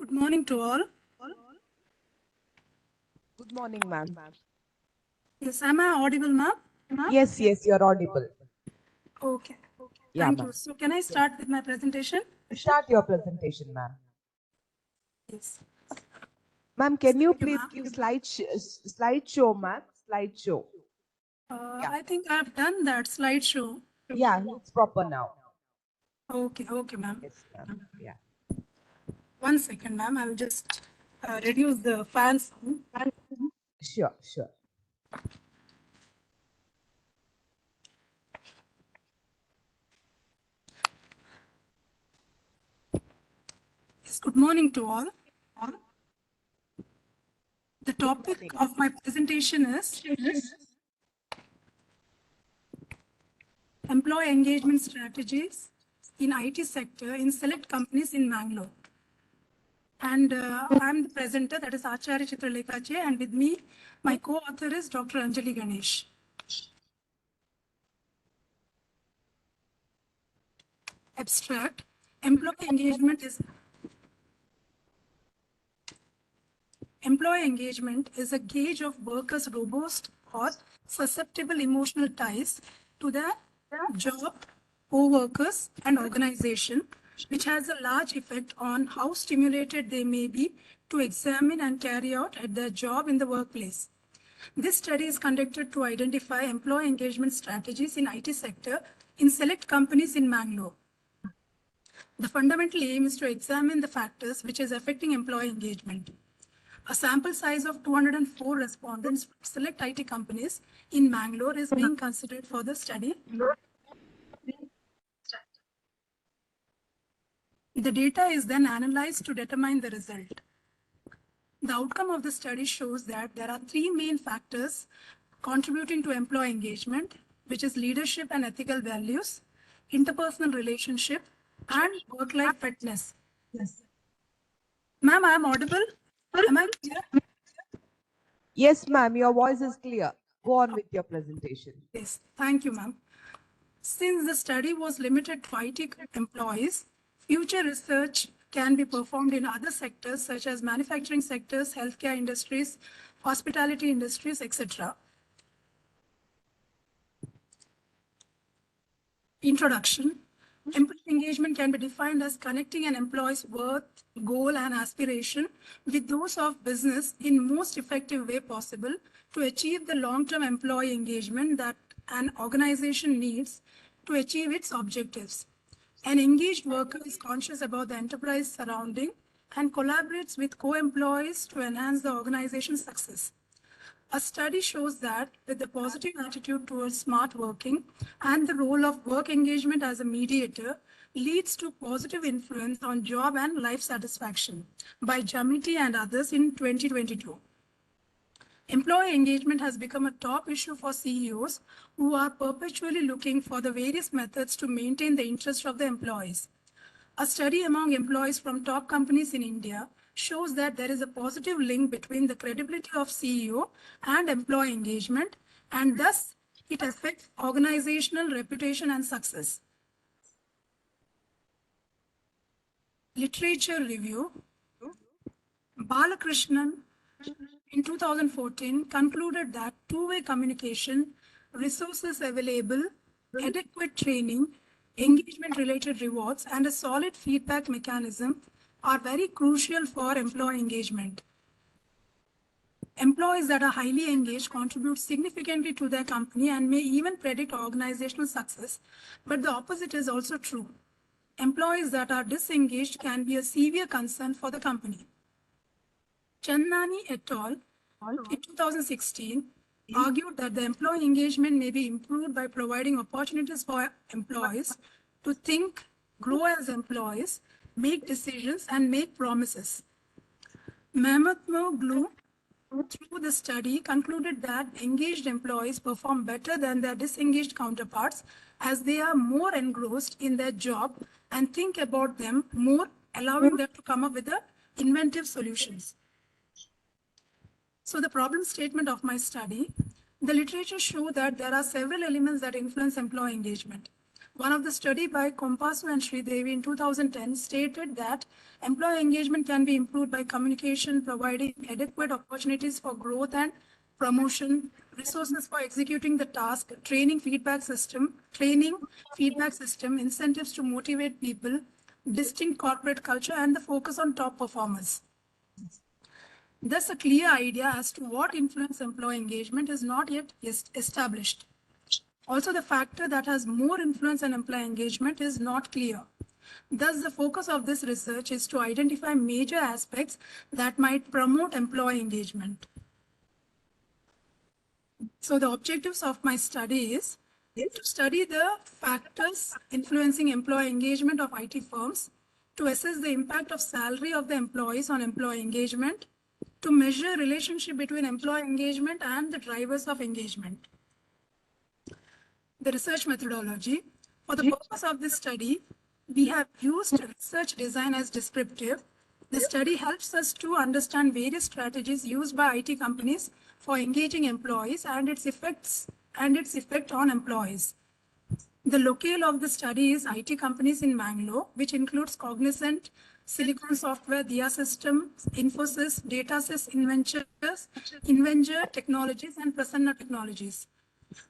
Good morning to all. Good morning, ma'am. Yes, am I audible, ma'am? Yes, you're audible. Okay. Yeah, Thank you. ma'am. So can I start with my presentation? Start your presentation, ma'am. Yes. Ma'am, can you Thank you, please ma'am. give slideshow, ma'am? Slideshow. Yeah. I think I've done that slideshow. Yeah, it's proper now. Okay, ma'am. Yes, ma'am. Yeah. 1 second, ma'am. I'll just reduce the fan sound. Sure. Yes, good morning to all. The Good topic morning. of my presentation is employee engagement strategies in IT sector in select companies in Mangalore. And I'm the presenter, that is Acharya Chitralekha, and with me, my co-author is Dr. Anjali Ganesh. Abstract, employee engagement is a gauge of workers' robust or susceptible emotional ties to their job, co-workers, and organization, which has a large effect on how stimulated they may be to examine and carry out at their job in the workplace. This study is conducted to identify employee engagement strategies in IT sector in select companies in Mangalore. The fundamental aim is to examine the factors which is affecting employee engagement. A sample size of 204 respondents from select IT companies in Mangalore is being considered for the study. The data is then analyzed to determine the result. The outcome of the study shows that there are three main factors contributing to employee engagement, which is leadership and ethical values, interpersonal relationship, and work-life fitness. Yes. Ma'am, I am audible? Am I clear? Yes, ma'am. Your voice is clear. Go on with your presentation. Yes. Thank you, ma'am. Since the study was limited to IT employees, future research can be performed in other sectors such as manufacturing sectors, healthcare industries, hospitality industries, etc. Introduction. Employee engagement can be defined as connecting an employee's worth, goal, and aspiration with those of business in most effective way possible to achieve the long-term employee engagement that an organization needs to achieve its objectives. An engaged worker is conscious about the enterprise surrounding and collaborates with co-employees to enhance the organization's success. A study shows that with the positive attitude towards smart working and the role of work engagement as a mediator leads to positive influence on job and life satisfaction by Jamiti and others in 2022. Employee engagement has become a top issue for CEOs who are perpetually looking for the various methods to maintain the interest of the employees. A study among employees from top companies in India shows that there is a positive link between the credibility of CEO and employee engagement, and thus it affects organizational reputation and success. Literature review. Balakrishnan in 2014 concluded that two-way communication, resources available, adequate training, engagement-related rewards, and a solid feedback mechanism are very crucial for employee engagement. Employees that are highly engaged contribute significantly to their company and may even predict organizational success, but the opposite is also true. Employees that are disengaged can be a severe concern for the company. Chandnani et al. In 2016 argued that the employee engagement may be improved by providing opportunities for employees to think, grow as employees, make decisions, and make promises. Mahamatma through the study, concluded that engaged employees perform better than their disengaged counterparts as they are more engrossed in their job and think about them more, allowing them to come up with the inventive solutions. So the problem statement of my study, the literature show that there are several elements that influence employee engagement. One of the study by Kompasu and Sridevi in 2010 stated that employee engagement can be improved by communication, providing adequate opportunities for growth and promotion, resources for executing the task, training, feedback system, incentives to motivate people, distinct corporate culture, and the focus on top performers. Thus, a clear idea as to what influence employee engagement is not yet established. Also, the factor that has more influence on employee engagement is not clear. Thus, the focus of this research is to identify major aspects that might promote employee engagement. So the objectives of my study is to study the factors influencing employee engagement of IT firms, to assess the impact of salary of the employees on employee engagement, to measure relationship between employee engagement and the drivers of engagement. The research methodology. For the purpose of this study, we have used research design as descriptive. The study helps us to understand various strategies used by IT companies for engaging employees and its effect on employees. The locale of the study is IT companies in Bangalore, which includes Cognizant, Silicon Software, Dia Systems, Infosys, Datasys, Invenger Technologies, and Prasanna Technologies.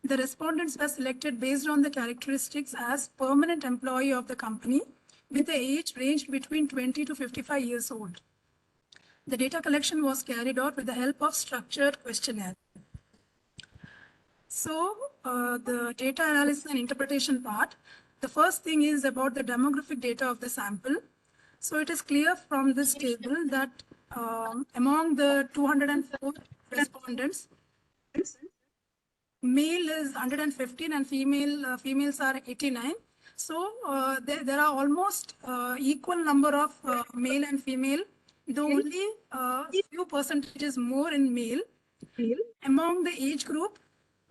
The respondents were selected based on the characteristics as permanent employee of the company with the age ranged between 20 to 55 years old. The data collection was carried out with the help of structured questionnaire. So the data analysis and interpretation part, the first thing is about the demographic data of the sample. So it is clear from this table that among the 204 respondents, male is 115 and females are 89. So there are almost equal number of male and female, though only few percentages more in male. Among the age group,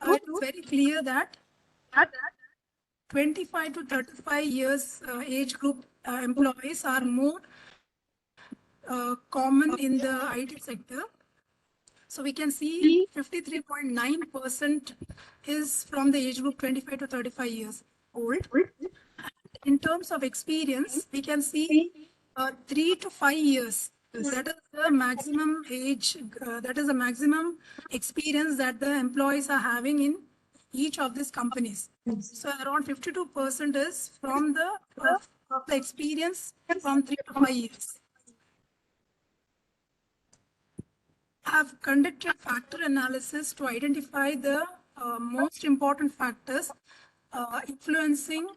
it's very clear that 25 to 35 years age group employees are more common in the IT sector. So we can see 53.9% is from the age group 25 to 35 years old. In terms of experience, we can see 3 to 5 years. That is the maximum age, that is the maximum experience that the employees are having in each of these companies. So around 52% is from the experience from 3 to 5 years. Have conducted factor analysis to identify the most important factors influencing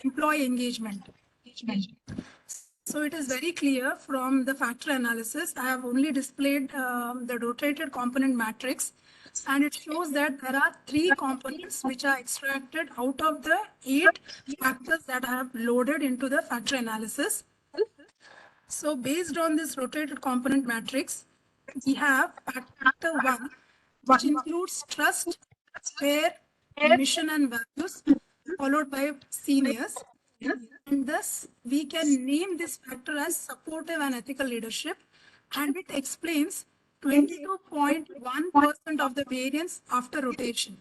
employee engagement. So it is very clear from the factor analysis. I have only displayed the rotated component matrix, and it shows that there are 3 components which are extracted out of the 8 factors that I have loaded into the factor analysis. So based on this rotated component matrix, we have factor 1, which includes trust, fair, mission and values, followed by seniors. And thus, we can name this factor as supportive and ethical leadership, and it explains 22.1% of the variance after rotation.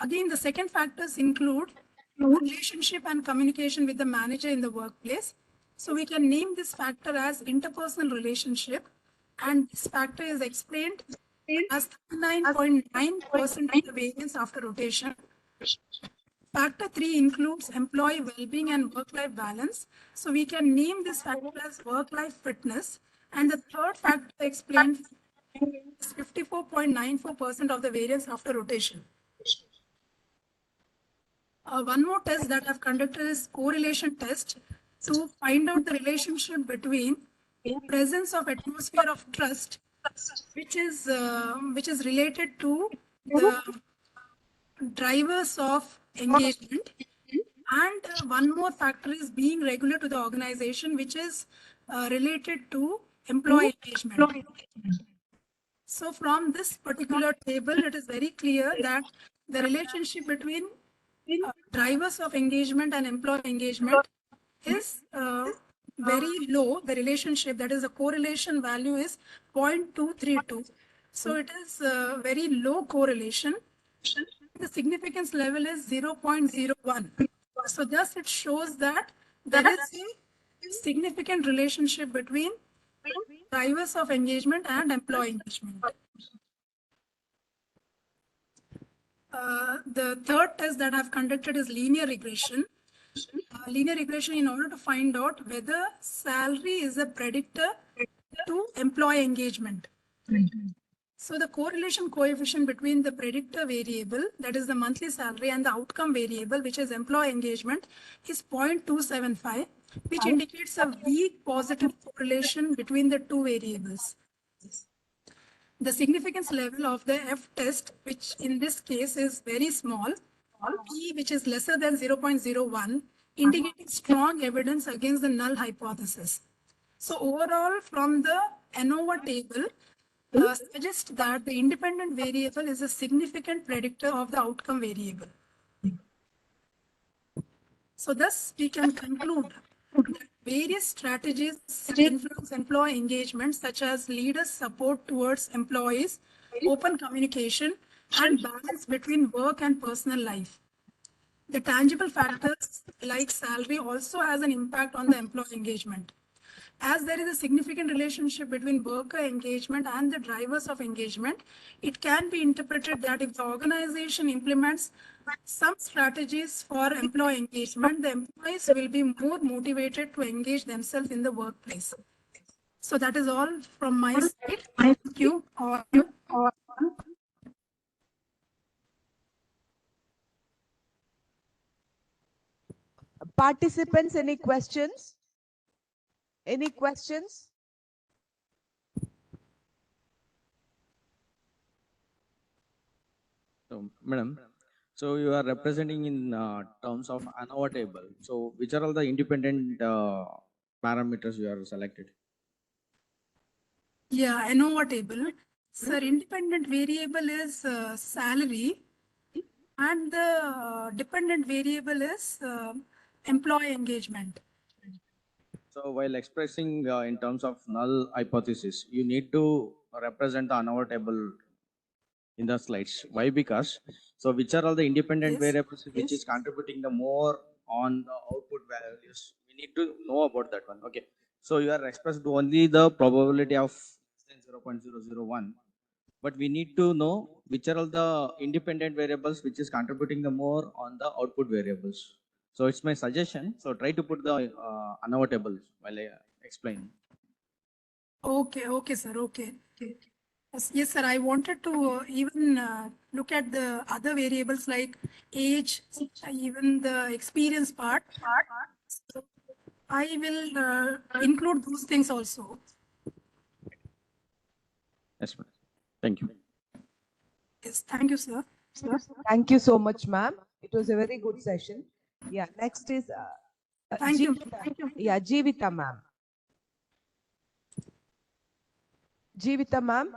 Again, the second factors include relationship and communication with the manager in the workplace. So we can name this factor as interpersonal relationship, and this factor is explained as 39.9% of the variance after rotation. Factor 3 includes employee well-being and work-life balance. So we can name this factor as work-life fitness. And the third factor explained is 54.94% of the variance after rotation. One more test that I've conducted is correlation test to find out the relationship between presence of atmosphere of trust, which is related to the drivers of engagement, and one more factor is being regular to the organization, which is related to employee engagement. So from this particular table, it is very clear that the relationship between drivers of engagement and employee engagement is very low. The relationship, that is the correlation value, is 0.232. So it is very low correlation. the significance level is 0.01. So thus it shows that there is a significant relationship between drivers of engagement and employee engagement. The third test that I've conducted is linear regression. Linear regression in order to find out whether salary is a predictor to employee engagement. So the correlation coefficient between the predictor variable, that is the monthly salary, and the outcome variable, which is employee engagement, is 0.275, which indicates a weak positive correlation between the two variables. The significance level of the F test, which in this case is very small, P, which is lesser than 0.01, indicating strong evidence against the null hypothesis. So overall, from the ANOVA table, suggests that the independent variable is a significant predictor of the outcome variable. So thus, we can conclude that various strategies influence employee engagement, such as leaders' support towards employees, open communication, and balance between work and personal life. The tangible factors like salary also has an impact on the employee engagement. As there is a significant relationship between worker engagement and the drivers of engagement, it can be interpreted that if the organization implements some strategies for employee engagement, the employees will be more motivated to engage themselves in the workplace. So that is all from my side. Thank you. Participants, any questions? Any questions? So, madam, so you are representing in terms of ANOVA table. So, which are all the independent parameters you are selected? Yeah, ANOVA table. Sir, independent variable is salary, and the dependent variable is employee engagement. So, while expressing in terms of null hypothesis, you need to represent the ANOVA table in the slides. Why? Because so which are all the independent Yes, variables which yes. is contributing the more on the output values? We need to know about that one. Okay. So you are expressed only the probability of 0.001, but we need to know which are all the independent variables which is contributing the more on the output variables. So it's my suggestion. So try to put the ANOVA table while I explain. Okay, sir. Okay. Yes, sir. I wanted to even look at the other variables like age, even the experience part. So I will include those things also. Yes, ma'am. Thank you. Yes, thank you, sir. Thank you so much, ma'am. It was a very good session. Yeah, next is Thank you. Jeevita. Yeah, Jeevita, ma'am. Jeevita, ma'am.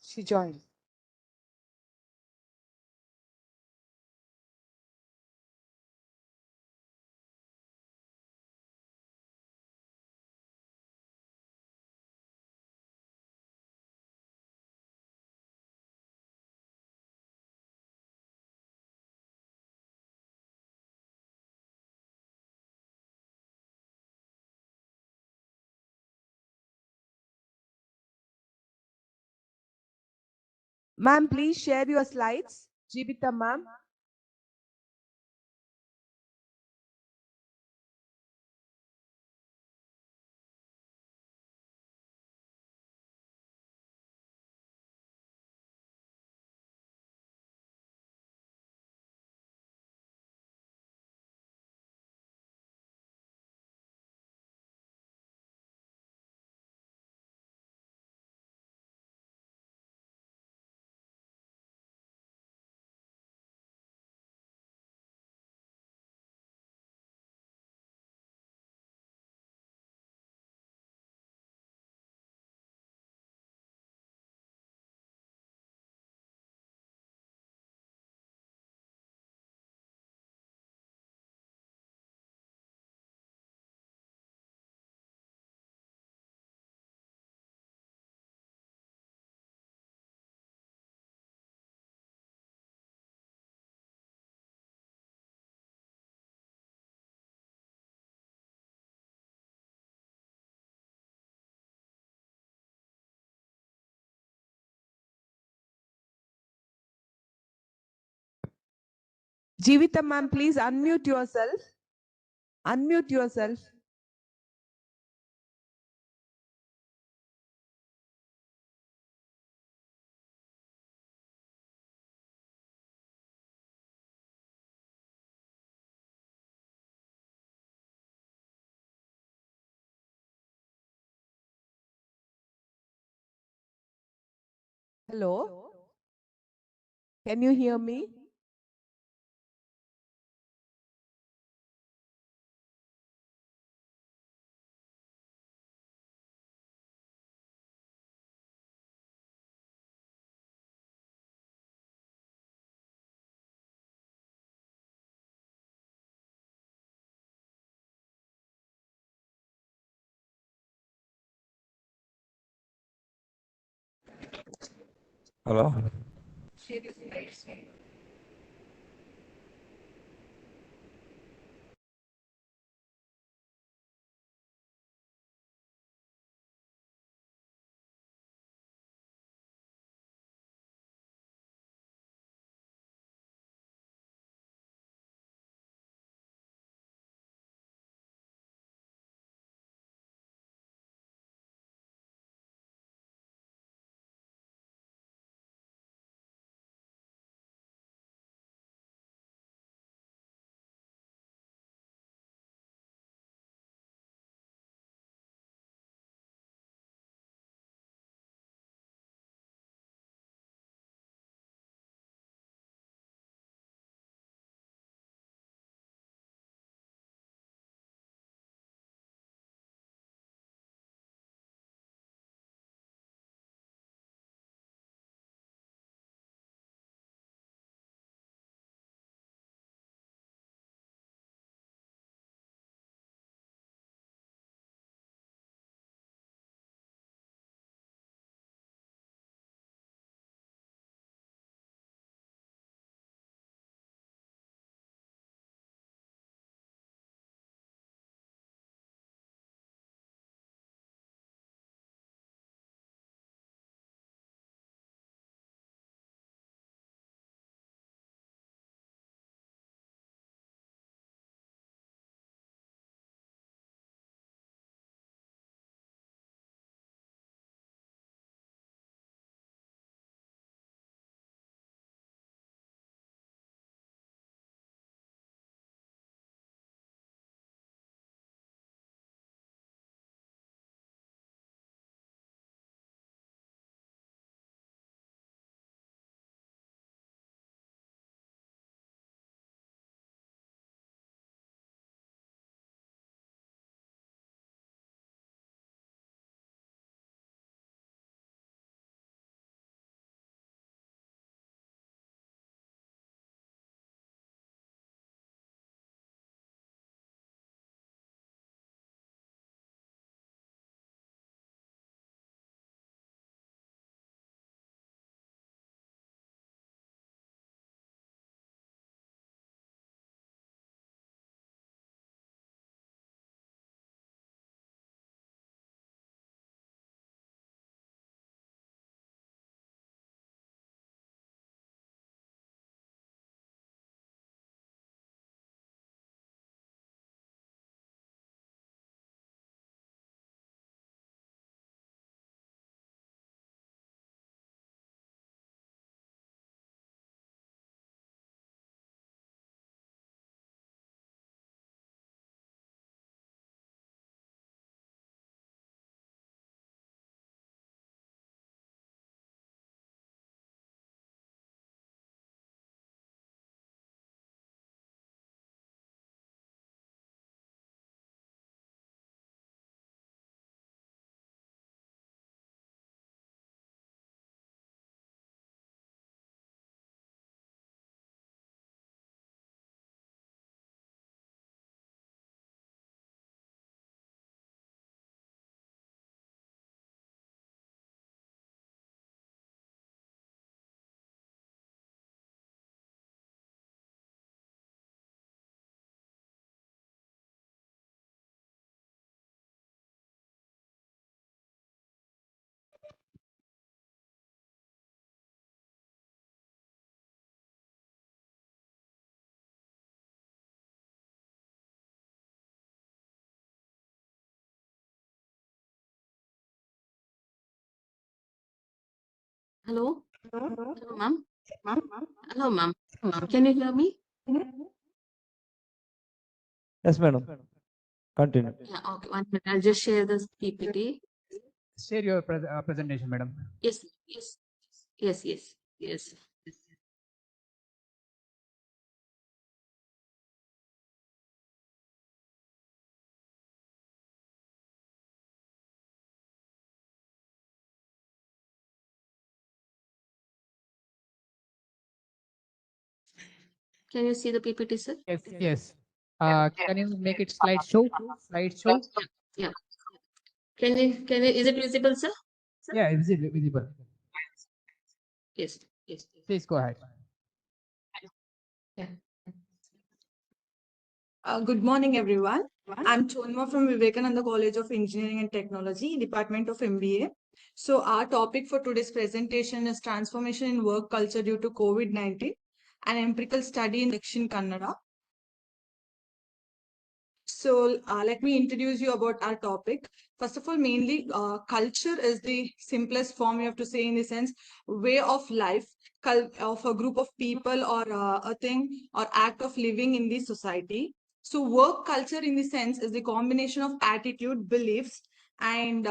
She joined. Ma'am, please share your slides. Jeevita ma'am. Jeevita ma'am, please unmute yourself. Unmute yourself. Hello. Can you hear me? Hello? Hello? Hello, ma'am? Hello, ma'am. Can you hear me? Yes, madam. Continue. Yeah, okay. 1 minute. I'll just share this PPT. Share your presentation, madam. Yes, yes, yes, yes, yes. Can you see the PPT, sir? Yes, yes. Can you make it slideshow? Slideshow? Yeah. Is it visible, sir? Yeah, visible. Yes, yes. Please go ahead. Yeah. Good morning, everyone. I'm Chonma from Vivekananda College of Engineering and Technology, Department of MBA. So our topic for today's presentation is transformation in work culture due to COVID-19, an empirical study in Dakshin Kannada. So let me introduce you about our topic. First of all, mainly culture is the simplest form you have to say in the sense way of life of a group of people or a thing or act of living in the society. So work culture in the sense is the combination of attitude, beliefs, and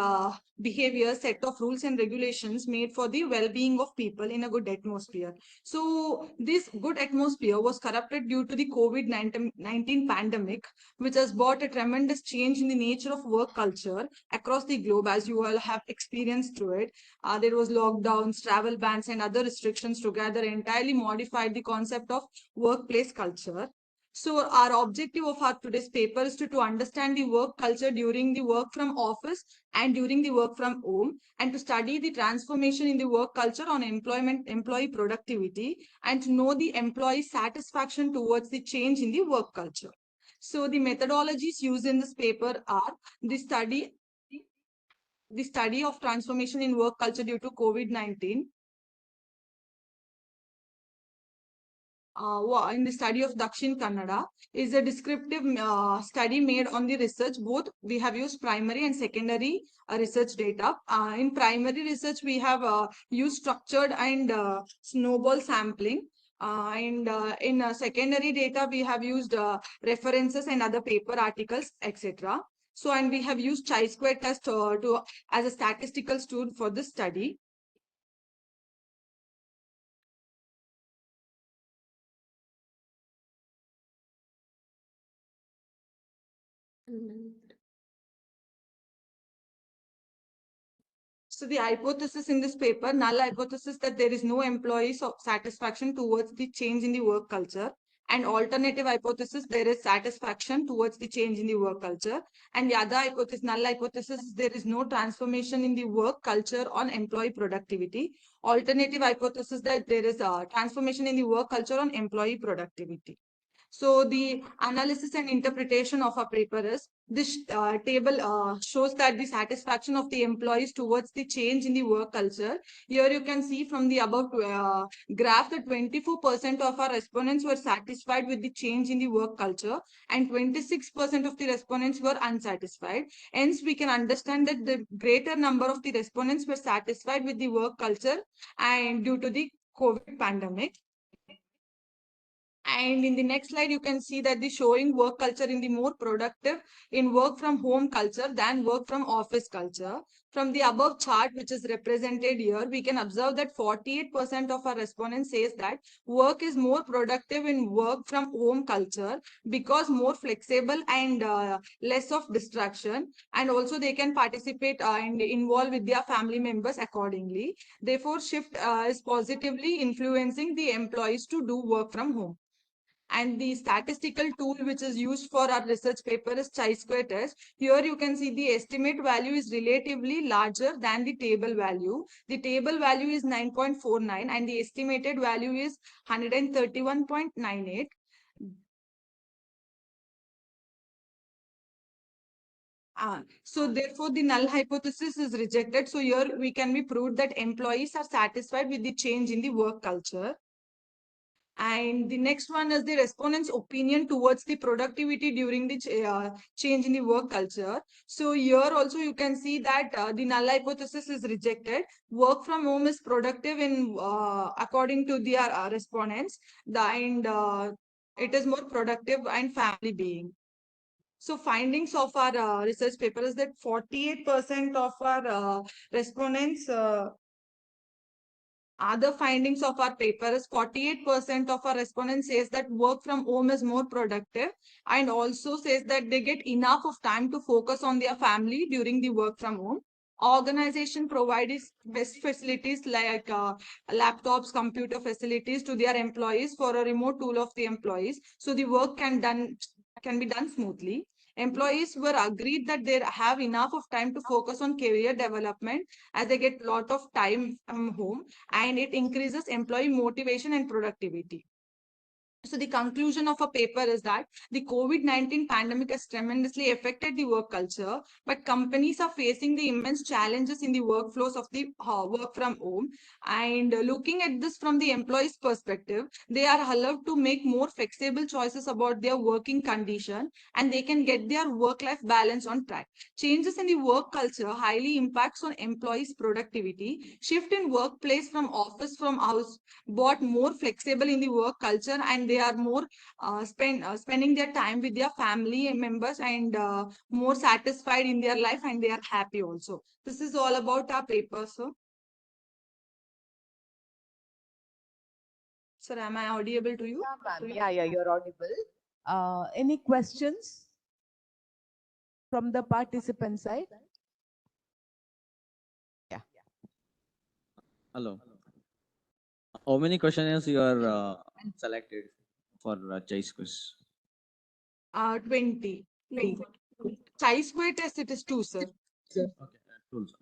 behavior, set of rules and regulations made for the well-being of people in a good atmosphere. So this good atmosphere was corrupted due to the COVID-19 pandemic, which has brought a tremendous change in the nature of work culture across the globe, as you all have experienced through it. There was lockdowns, travel bans, and other restrictions together entirely modified the concept of workplace culture. So our objective of our today's paper is to understand the work culture during the work from office and during the work from home, and to study the transformation in the work culture on employee productivity, and to know the employee satisfaction towards the change in the work culture. So the methodologies used in this paper are the study of transformation in work culture due to COVID-19. In the study of Dakshin Kannada is a descriptive study made on the research. Both we have used primary and secondary research data. In primary research, we have used structured and snowball sampling. And in secondary data, we have used references and other paper articles, etc. So, and we have used chi-square test as a statistical tool for this study. So the hypothesis in this paper, null hypothesis, that there is no employees of satisfaction towards the change in the work culture, and alternative hypothesis, there is satisfaction towards the change in the work culture. And the other hypothesis, null hypothesis, there is no transformation in the work culture on employee productivity. Alternative hypothesis, that there is a transformation in the work culture on employee productivity. So the analysis and interpretation of a paper is this table shows that the satisfaction of the employees towards the change in the work culture. Here you can see from the above graph that 24% of our respondents were satisfied with the change in the work culture and 26% of the respondents were unsatisfied. Hence, we can understand that the greater number of the respondents were satisfied with the work culture and due to the COVID pandemic. And in the next slide, you can see that the showing work culture in the more productive in work from home culture than work from office culture. From the above chart, which is represented here, we can observe that 48% of our respondents says that work is more productive in work from home culture because more flexible and less of distraction. And also they can participate and involve with their family members accordingly. Therefore, shift is positively influencing the employees to do work from home. And the statistical tool which is used for our research paper is chi-square test. Here you can see the estimate value is relatively larger than the table value. The table value is 9.49 and the estimated value is 131.98. So therefore the null hypothesis is rejected. So here we can be proved that employees are satisfied with the change in the work culture. And the next one is the respondents' opinion towards the productivity during the change in the work culture. So here also you can see that the null hypothesis is rejected. Work from home is productive in according to their respondents, and it is more productive and family being. So findings of our research paper is that 48% of our respondents other findings of our paper is 48% of our respondents says that work from home is more productive, and also says that they get enough of time to focus on their family during the work from home. Organization provides best facilities like laptops, computer facilities to their employees for a remote tool of the employees, so the work can be done smoothly. Employees were agreed that they have enough of time to focus on career development as they get lot of time from home, and it increases employee motivation and productivity. So the conclusion of a paper is that the COVID-19 pandemic has tremendously affected the work culture, but companies are facing the immense challenges in the workflows of the work from home. And looking at this from the employee's perspective, they are allowed to make more flexible choices about their working condition, and they can get their work-life balance on track. Changes in the work culture highly impacts on employees' productivity. Shift in workplace from office from house bought more flexible in the work culture, and they are more spending their time with their family members, and more satisfied in their life, and they are happy also. This is all about our paper, sir. Sir, am I audible to you? Yeah, ma'am. Yeah, you're audible. Any questions from the participant side? Yeah. Hello. How many questionnaires you are selected for choice quiz? 20. Chi-square test, it is 2, sir. Okay, tools.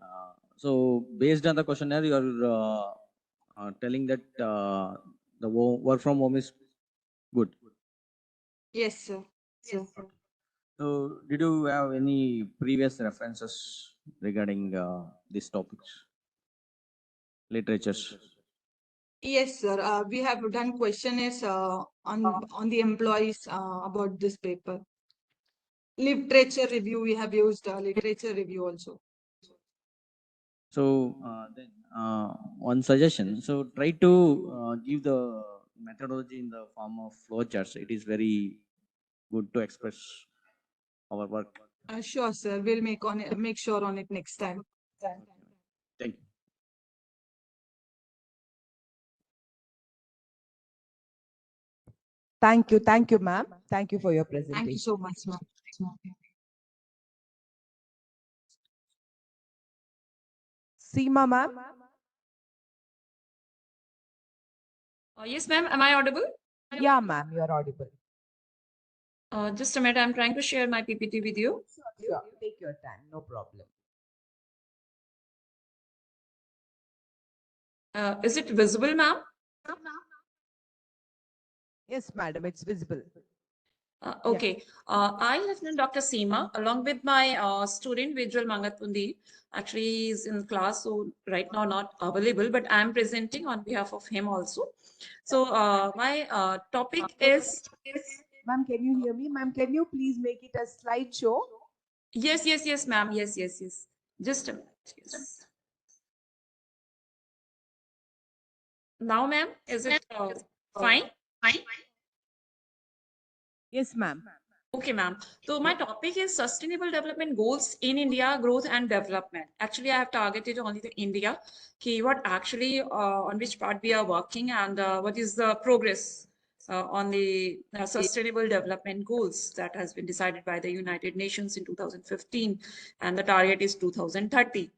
So based on the questionnaire, you are telling that the work from home is good. Yes, sir. So did you have any previous references regarding these topics, literatures? Yes, sir. We have done questionnaires on the employees about this paper. Literature review, we have used literature review also. So then one suggestion. So try to give the methodology in the form of flowcharts. It is very good to express our work. Sure, sir. We'll make sure on it next time. Thank you. Thank you, ma'am. Thank you for your Thank you presentation. so much, ma'am. Seema, ma'am. Yes, ma'am. Am I audible? Yeah, ma'am, you're audible. Just a minute. I'm trying to share my PPT with you. Sure, take your time, no problem. Is it visible, ma'am? Yes, madam, it's visible. Okay. I, Lieutenant Dr. Seema, along with my student Vijwal Mangatpundi, actually is in class, so right now not available, but I'm presenting on behalf of him also. So my topic is. Ma'am, can you hear me? Ma'am, can you please make it a slideshow? Yes, ma'am. Yes. Just a minute. Yes. Now, ma'am, is it fine? Yes, ma'am. Okay, ma'am. So my topic is sustainable development goals in India, growth and development. Actually, I have targeted only the India. Okay, what actually on which part we are working, and what is the progress on the sustainable development goals that has been decided by the United Nations in 2015, and the target is 2030.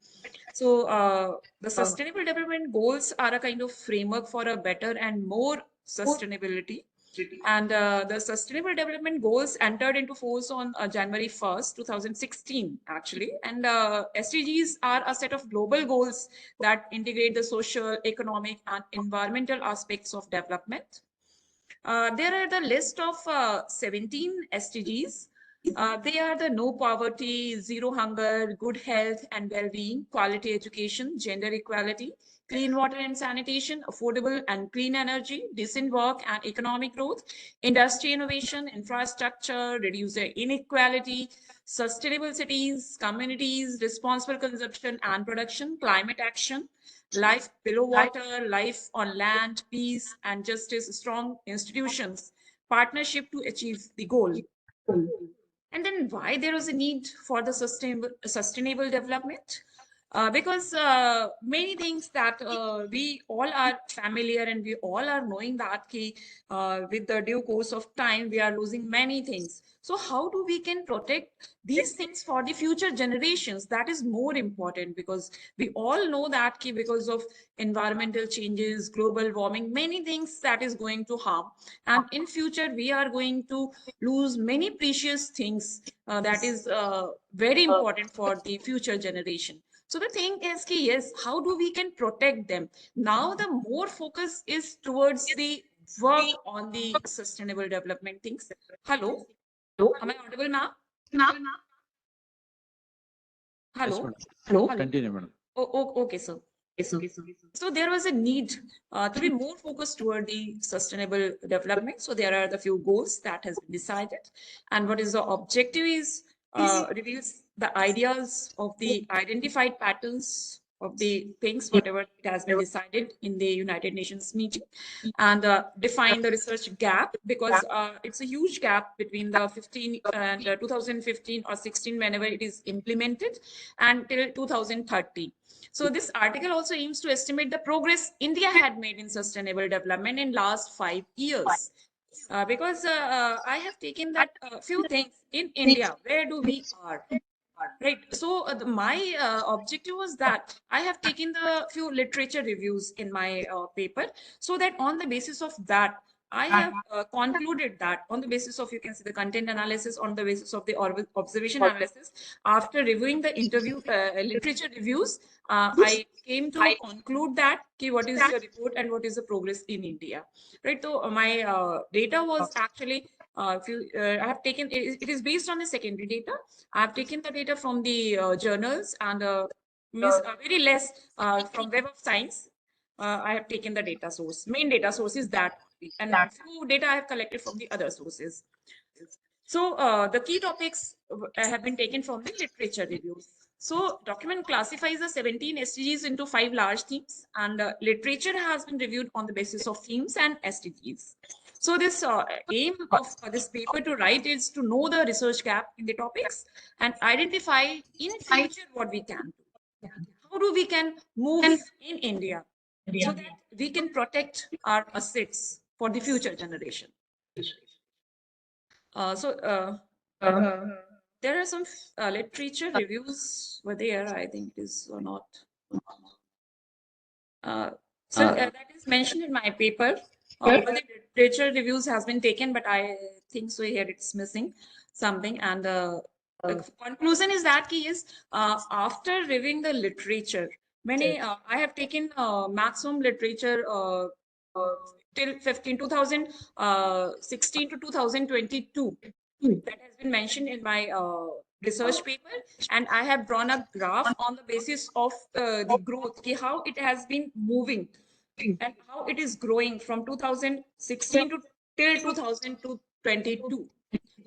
So the sustainable development goals are a kind of framework for a better and more sustainability. And the Sustainable Development Goals entered into force on January 1st, 2016, actually. And SDGs are a set of global goals that integrate the social, economic, and environmental aspects of development. There are the list of 17 SDGs. They are the no poverty, zero hunger, good health and well-being, quality education, gender equality, clean water and sanitation, affordable and clean energy, decent work and economic growth, industry innovation, infrastructure, reduce the inequality, sustainable cities, communities, responsible consumption and production, climate action, life below water, life on land, peace and justice, strong institutions, partnership to achieve the goal. And then why there was a need for the sustainable development? Because many things that we all are familiar and we all are knowing that with the due course of time, we are losing many things. So how do we can protect these things for the future generations? That is more important, because we all know that because of environmental changes, global warming, many things that is going to harm. And in future, we are going to lose many precious things that is very important for the future generation. So the thing is, yes, how do we can protect them? Now the more focus is towards the work on the sustainable development things. Hello, am I audible now? Hello. Hello. Continue, madam. Okay, sir. So there was a need to be more focused toward the sustainable development. So there are the few goals that has been decided, and what is the objective is reveals the ideas of the identified patterns of the things, whatever it has been decided in the United Nations meeting, and define the research gap, because it's a huge gap between the 15 and 2015 or 16, whenever it is implemented, until 2030. So this article also aims to estimate the progress India had made in sustainable development in last 5 years. Because I have taken that few things in India, where do we are? Right. So my objective was that I have taken the few literature reviews in my paper, so that on the basis of that, I have concluded that on the basis of, you can see the content analysis, on the basis of the observation analysis, after reviewing the interview literature reviews, I came to conclude that what is the report and what is the progress in India. Right. So my data was actually I have taken it is based on the secondary data. I have taken the data from the journals and very less from Web of Science. I have taken the data source. Main data source is that, and few data I have collected from the other sources. So the key topics have been taken from the literature reviews. So document classifies the 17 SDGs into 5 large themes, and literature has been reviewed on the basis of themes and SDGs. So this aim of this paper to write is to know the research gap in the topics and identify in future what we can do. How do we can move in India so that we can protect our assets for the future generation. There are some literature reviews were there. I think it is or not. That is mentioned in my paper. All the literature reviews has been taken, but I think so here it's missing something. And the conclusion is that after reviewing the literature, many I have taken maximum literature till 2016 to 2022 that has been mentioned in my research paper, and I have drawn a graph on the basis of the growth, how it has been moving and how it is growing from 2016 to till 2022.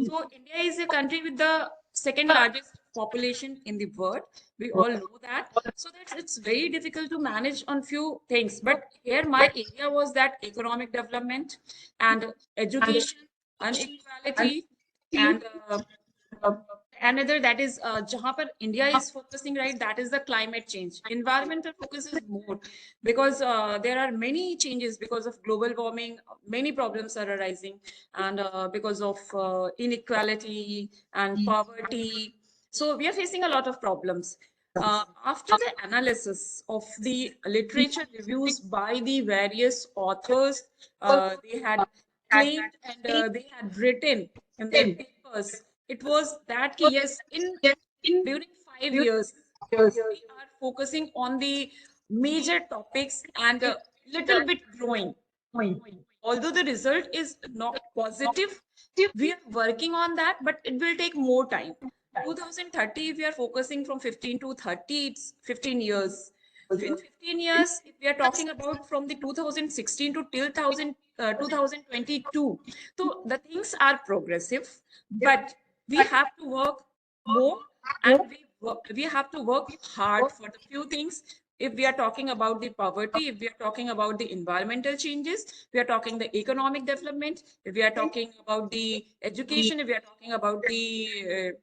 So India is a country with the second largest population in the world. We all know that. So that it's very difficult to manage on few things. But here my area was that economic development and education, inequality, and another that is jahan par India is focusing, right, that is the climate change. Environmental focus is more because there are many changes because of global warming. Many problems are arising, and because of inequality and poverty. So we are facing a lot of problems. After the analysis of the literature reviews by the various authors, they had claimed and they had written in their papers, it was that yes, during 5 years, we are focusing on the major topics and a little bit growing. Although the result is not positive, We are working on that, but it will take more time. 2030, we are focusing from 15 to 30, it's 15 years. In 15 years, if we are talking about from the 2016 to till 2022, so the things are progressive, but we have to work more, and we have to work hard for the few things. If we are talking about the poverty, if we are talking about the environmental changes, we are talking the economic development, if we are talking about the education, if we are talking about the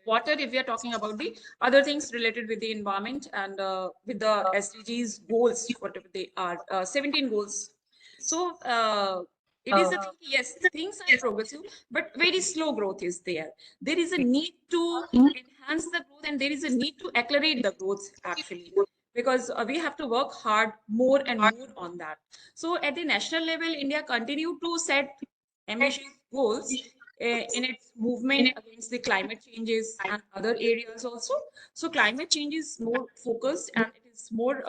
water, if we are talking about the other things related with the environment and with the SDGs goals, whatever they are, 17 goals. So it is a thing, yes, things are progressive, but very slow growth is there. There is a need to enhance the growth, and there is a need to accelerate the growth actually, because we have to work hard more and more on that. So at the national level, India continue to set ambitious goals in its movement against the climate changes and other areas also. So climate change is more focused, and it is more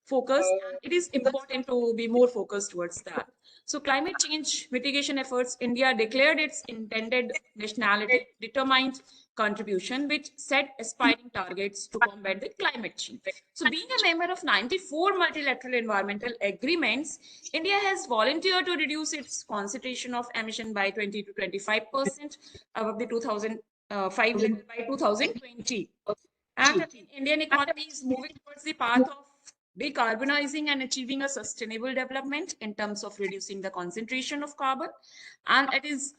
focused, and it is important to be more focused towards that. So climate change mitigation efforts, India declared its intended nationality determined contribution, which set aspiring targets to combat the climate change. So being a member of 94 multilateral environmental agreements, India has volunteered to reduce its concentration of emission by 20 to 25% above the 2005 level by 2020. And the Indian economy is moving towards the path of decarbonizing and achieving a sustainable development in terms of reducing the concentration of carbon. And it is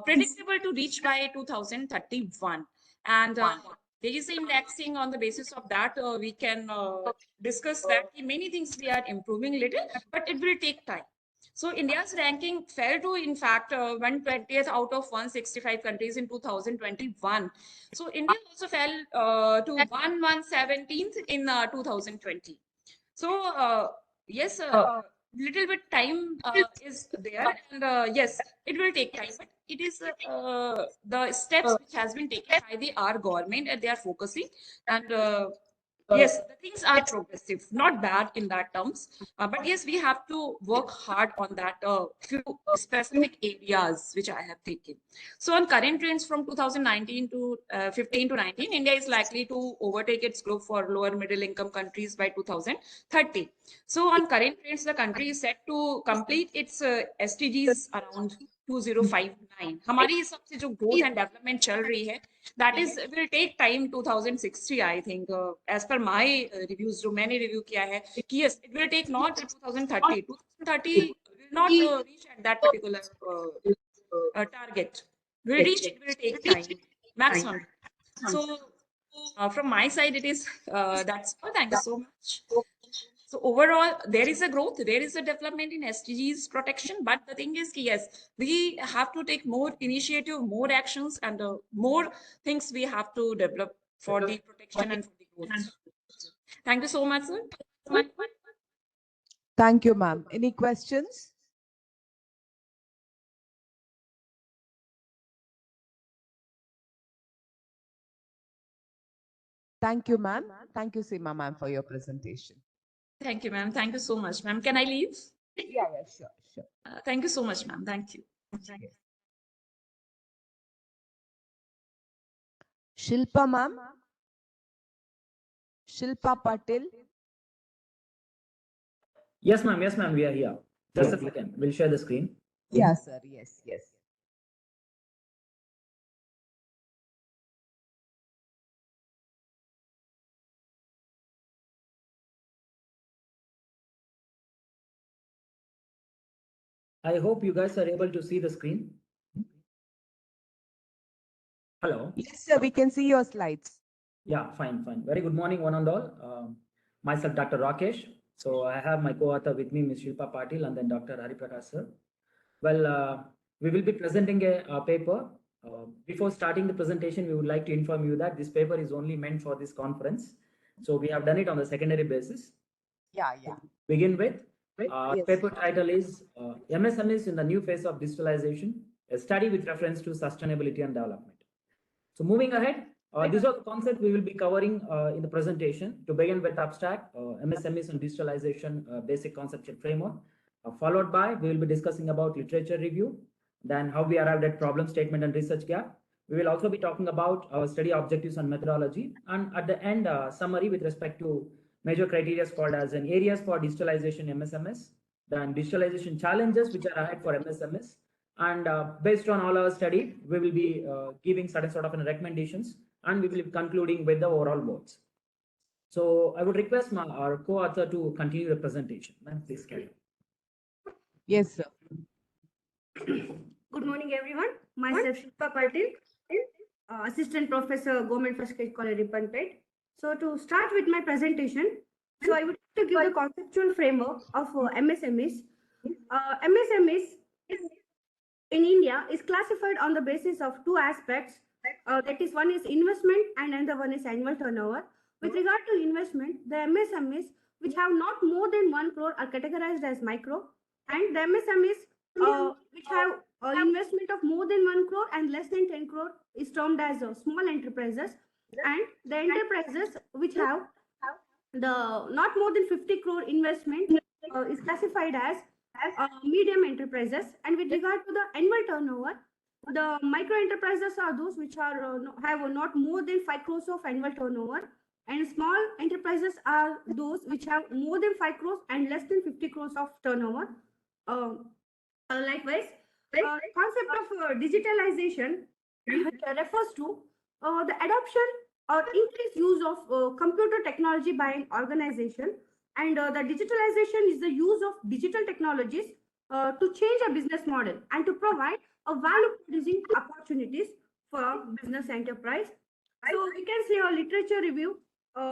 predictable to reach by 2031. And there is indexing. On the basis of that, we can discuss that many things we are improving little, but it will take time. So India's ranking fell to, in fact, 120th out of 165 countries in 2021. So India also fell to 117th in 2020. So yes, little bit time is there, and yes, it will take time, but it is the steps which has been taken by our government, and they are focusing, and yes, the things are progressive, not bad in that terms, but yes, we have to work hard on that few specific areas which I have taken. So on current trends from 2019 to 15 to 19, India is likely to overtake its group for lower middle income countries by 2030. So on current trends, the country is set to complete its SDGs around 2059. हमारी इस सबसे जो growth and development चल रही है, that is will take time 2060, I think, as per my reviews, जो मैंने review किया है, कि yes, it will take not 2030. 2030 will not reach at that particular target. Will reach, it will take time, maximum. So from my side, it is that's all. Thank you so much. So overall, there is a growth, there is a development in SDGs protection, but the thing is, yes, we have to take more initiative, more actions, and more things we have to develop for the protection and for the growth. Thank you so much, sir. Thank you, ma'am. Any questions? Thank you, ma'am. Thank you, Seema ma'am, for your presentation. Thank you, ma'am. Thank you so much, ma'am. Can I leave? Yeah, sure. Thank you so much, ma'am. Thank you. Shilpa ma'am. Shilpa Patil. Yes, ma'am. Yes, ma'am. We are here. Just a second. We'll share the screen. Yeah, sir. Yes. I hope you guys are able to see the screen. Hello. Yes, sir. We can see your slides. Yeah, fine. Very good morning, one and all. Myself, Dr. Rakesh. So I have my co-author with me, Ms. Shilpa Patil, and then Dr. Hari Prakash sir. Well, we will be presenting a paper. Before starting the presentation, we would like to inform you that this paper is only meant for this conference. So we have done it on the secondary basis. Yeah. Begin with. Yes. Paper title is MSMEs in the New Phase of Digitalization, a study with reference to sustainability and development. So moving ahead, these are the concepts we will be covering in the presentation. To begin with abstract, MSMEs and digitalization basic conceptual framework, followed by we will be discussing about literature review, then how we arrived at problem statement and research gap. We will also be talking about our study objectives and methodology, and at the end, summary with respect to major criteria called as an areas for digitalization MSMS, then digitalization challenges which are ahead for MSMS, and based on all our study, we will be giving certain sort of recommendations, and we will be concluding with the overall votes. So I would request our co-author to continue the presentation. Ma'am, please carry on. Yes, sir. Good morning, everyone. Myself Shilpa Patil, Assistant Professor, Government First Grade College, Ripanpet. So to start with my presentation, so I would like to give the conceptual framework of MSMEs. MSMEs in India is classified on the basis of two aspects. That is, one is investment and another one is annual turnover. With regard to investment, the MSMEs which have not more than 1 crore are categorized as micro, and the MSMEs which have investment of more than 1 crore and less than 10 crore is termed as small enterprises, and the enterprises which have the not more than 50 crore investment is classified as medium enterprises. And with regard to the annual turnover, the micro enterprises are those which are have not more than 5 crores of annual turnover, and small enterprises are those which have more than 5 crores and less than 50 crores of turnover. Likewise, the concept of digitalization refers to the adoption or increased use of computer technology by an organization, and the digitalization is the use of digital technologies to change a business model and to provide a value producing opportunities for business enterprise. So we can see a literature review.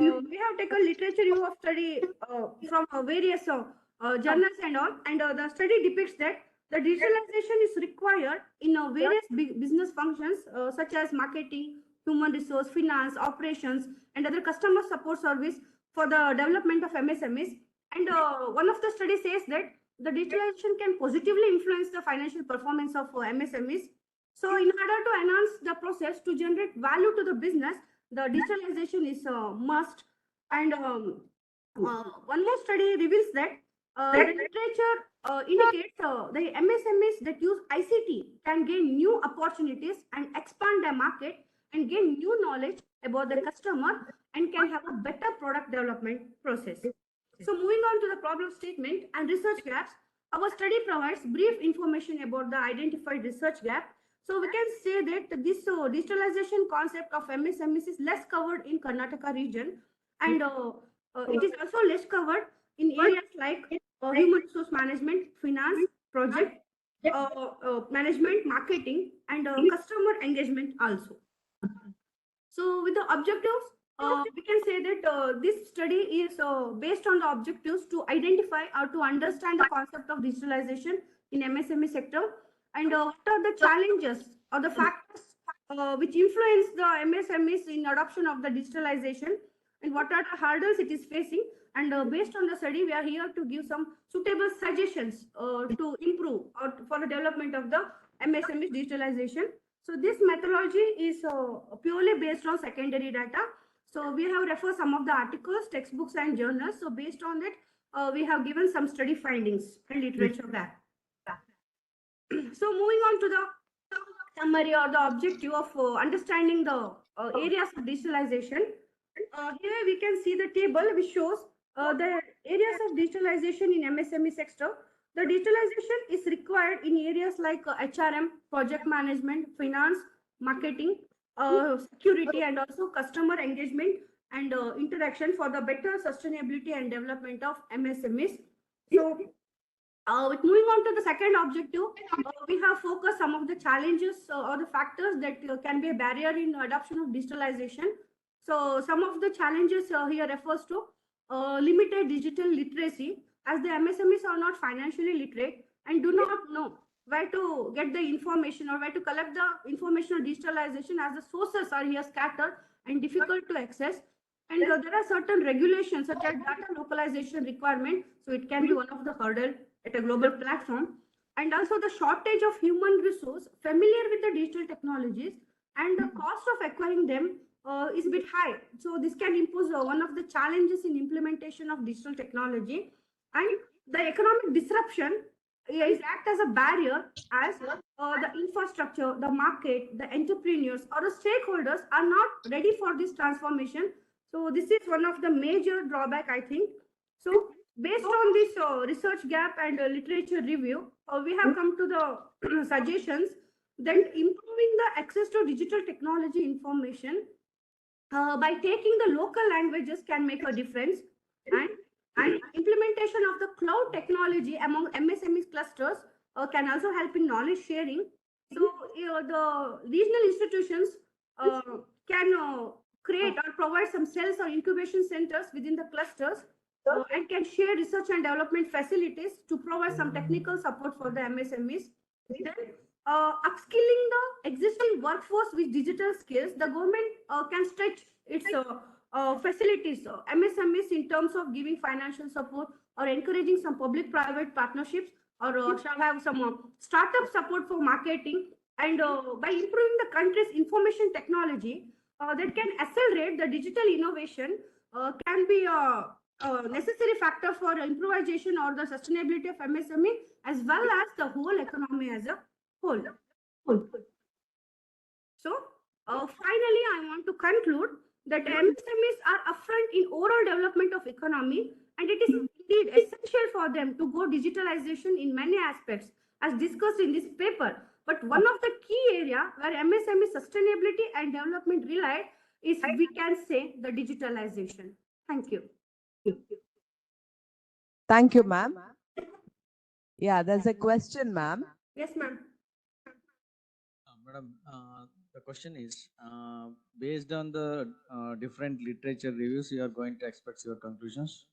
We have taken literature review of study from various journals and all, and the study depicts that the digitalization is required in various business functions such as marketing, human resource, finance, operations, and other customer support service for the development of MSMEs. And one of the studies says that the digitalization can positively influence the financial performance of MSMEs. So in order to enhance the process to generate value to the business, the digitalization is a must. And one more study reveals that the literature indicates the MSMEs that use ICT can gain new opportunities and expand their market and gain new knowledge about the customer and can have a better product development process. So moving on to the problem statement and research gaps, our study provides brief information about the identified research gap. So we can say that this digitalization concept of MSMEs is less covered in Karnataka region, and it is also less covered in areas like human resource management, finance, project management, marketing, and customer engagement also. So with the objectives, we can say that this study is based on the objectives to identify or to understand the concept of digitalization in MSME sector, and what are the challenges or the factors which influence the MSMEs in adoption of the digitalization, and what are the hurdles it is facing. And based on the study, we are here to give some suitable suggestions to improve or for the development of the MSME digitalization. So this methodology is purely based on secondary data. So we have referred some of the articles, textbooks, and journals. So based on that, we have given some study findings and literature there. So moving on to the summary or the objective of understanding the areas of digitalization. Here we can see the table which shows the areas of digitalization in MSME sector. The digitalization is required in areas like HRM, project management, finance, marketing, security, and also customer engagement and interaction for the better sustainability and development of MSMEs. So with moving on to the second objective, we have focused some of the challenges or the factors that can be a barrier in adoption of digitalization. So some of the challenges here refers to limited digital literacy, as the MSMEs are not financially literate and do not know where to get the information or where to collect the information on digitalization, as the sources are here scattered and difficult to access. And there are certain regulations such as data localization requirement. So it can be one of the hurdle at a global platform. And also the shortage of human resource familiar with the digital technologies, and the cost of acquiring them is a bit high. So this can impose one of the challenges in implementation of digital technology. And the economic disruption is act as a barrier, as the infrastructure, the market, the entrepreneurs, or the stakeholders are not ready for this transformation. So this is one of the major drawback, I think. So based on this research gap and literature review, we have come to the suggestions that improving the access to digital technology information by taking the local languages can make a difference, and implementation of the cloud technology among MSME clusters can also help in knowledge sharing. So the regional institutions can create or provide some cells or incubation centers within the clusters and can share research and development facilities to provide some technical support for the MSMEs. Then upskilling the existing workforce with digital skills, the government can stretch its facilities, MSMEs, in terms of giving financial support or encouraging some public-private partnerships, or shall have some startup support for marketing. And by improving the country's information technology, that can accelerate the digital innovation, can be a necessary factor for improvisation or the sustainability of MSME as well as the whole economy as a whole. So finally, I want to conclude that MSMEs are upfront in overall development of economy, and it is indeed essential for them to go digitalization in many aspects as discussed in this paper. But one of the key area where MSME sustainability and development rely is, we can say, the digitalization. Thank you. Thank you, ma'am. Yeah, there's a question, ma'am. Yes, ma'am. Madam, the question is, based on the different literature reviews, you are going to expect your conclusions?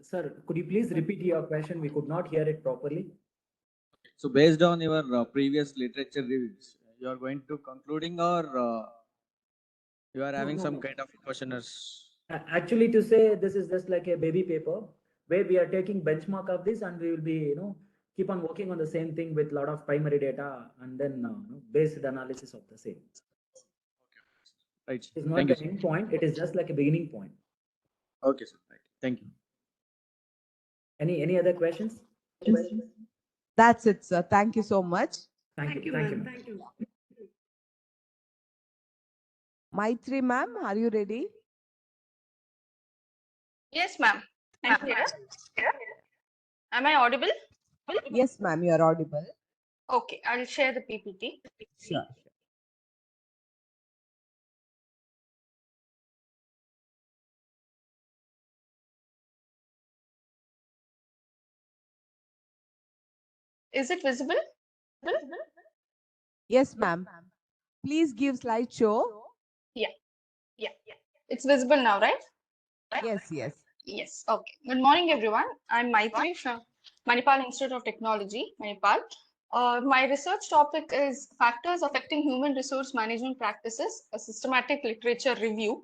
Sir, could you please repeat your question? We could not hear it properly. So based on your previous literature reviews, you are going to concluding, or you are having some kind of questionnaires? Actually, to say this is just like a baby paper where we are taking benchmark of this, and we will be, keep on working on the same thing with a lot of primary data and then based analysis of the same. Right. It's not Thank the you, end point, it is just like a beginning point. Okay, sir. Right. Thank you. Any other questions? That's it, sir. Thank you so much. Thank you. ma'am. ma'am. Thank you. Maitri, ma'am, are you ready? Yes, ma'am. I'm here. Am I audible? Yes, ma'am, you are audible. Okay, I'll share the PPT. Sure. Is it visible? Yes, ma'am. Please give slideshow. Yeah. It's visible now, right? Yes, yes. Yes. Okay. Good morning, everyone. I'm Maitri from Manipal Institute of Technology, Manipal. My research topic is Factors Affecting Human Resource Management Practices, a systematic literature review.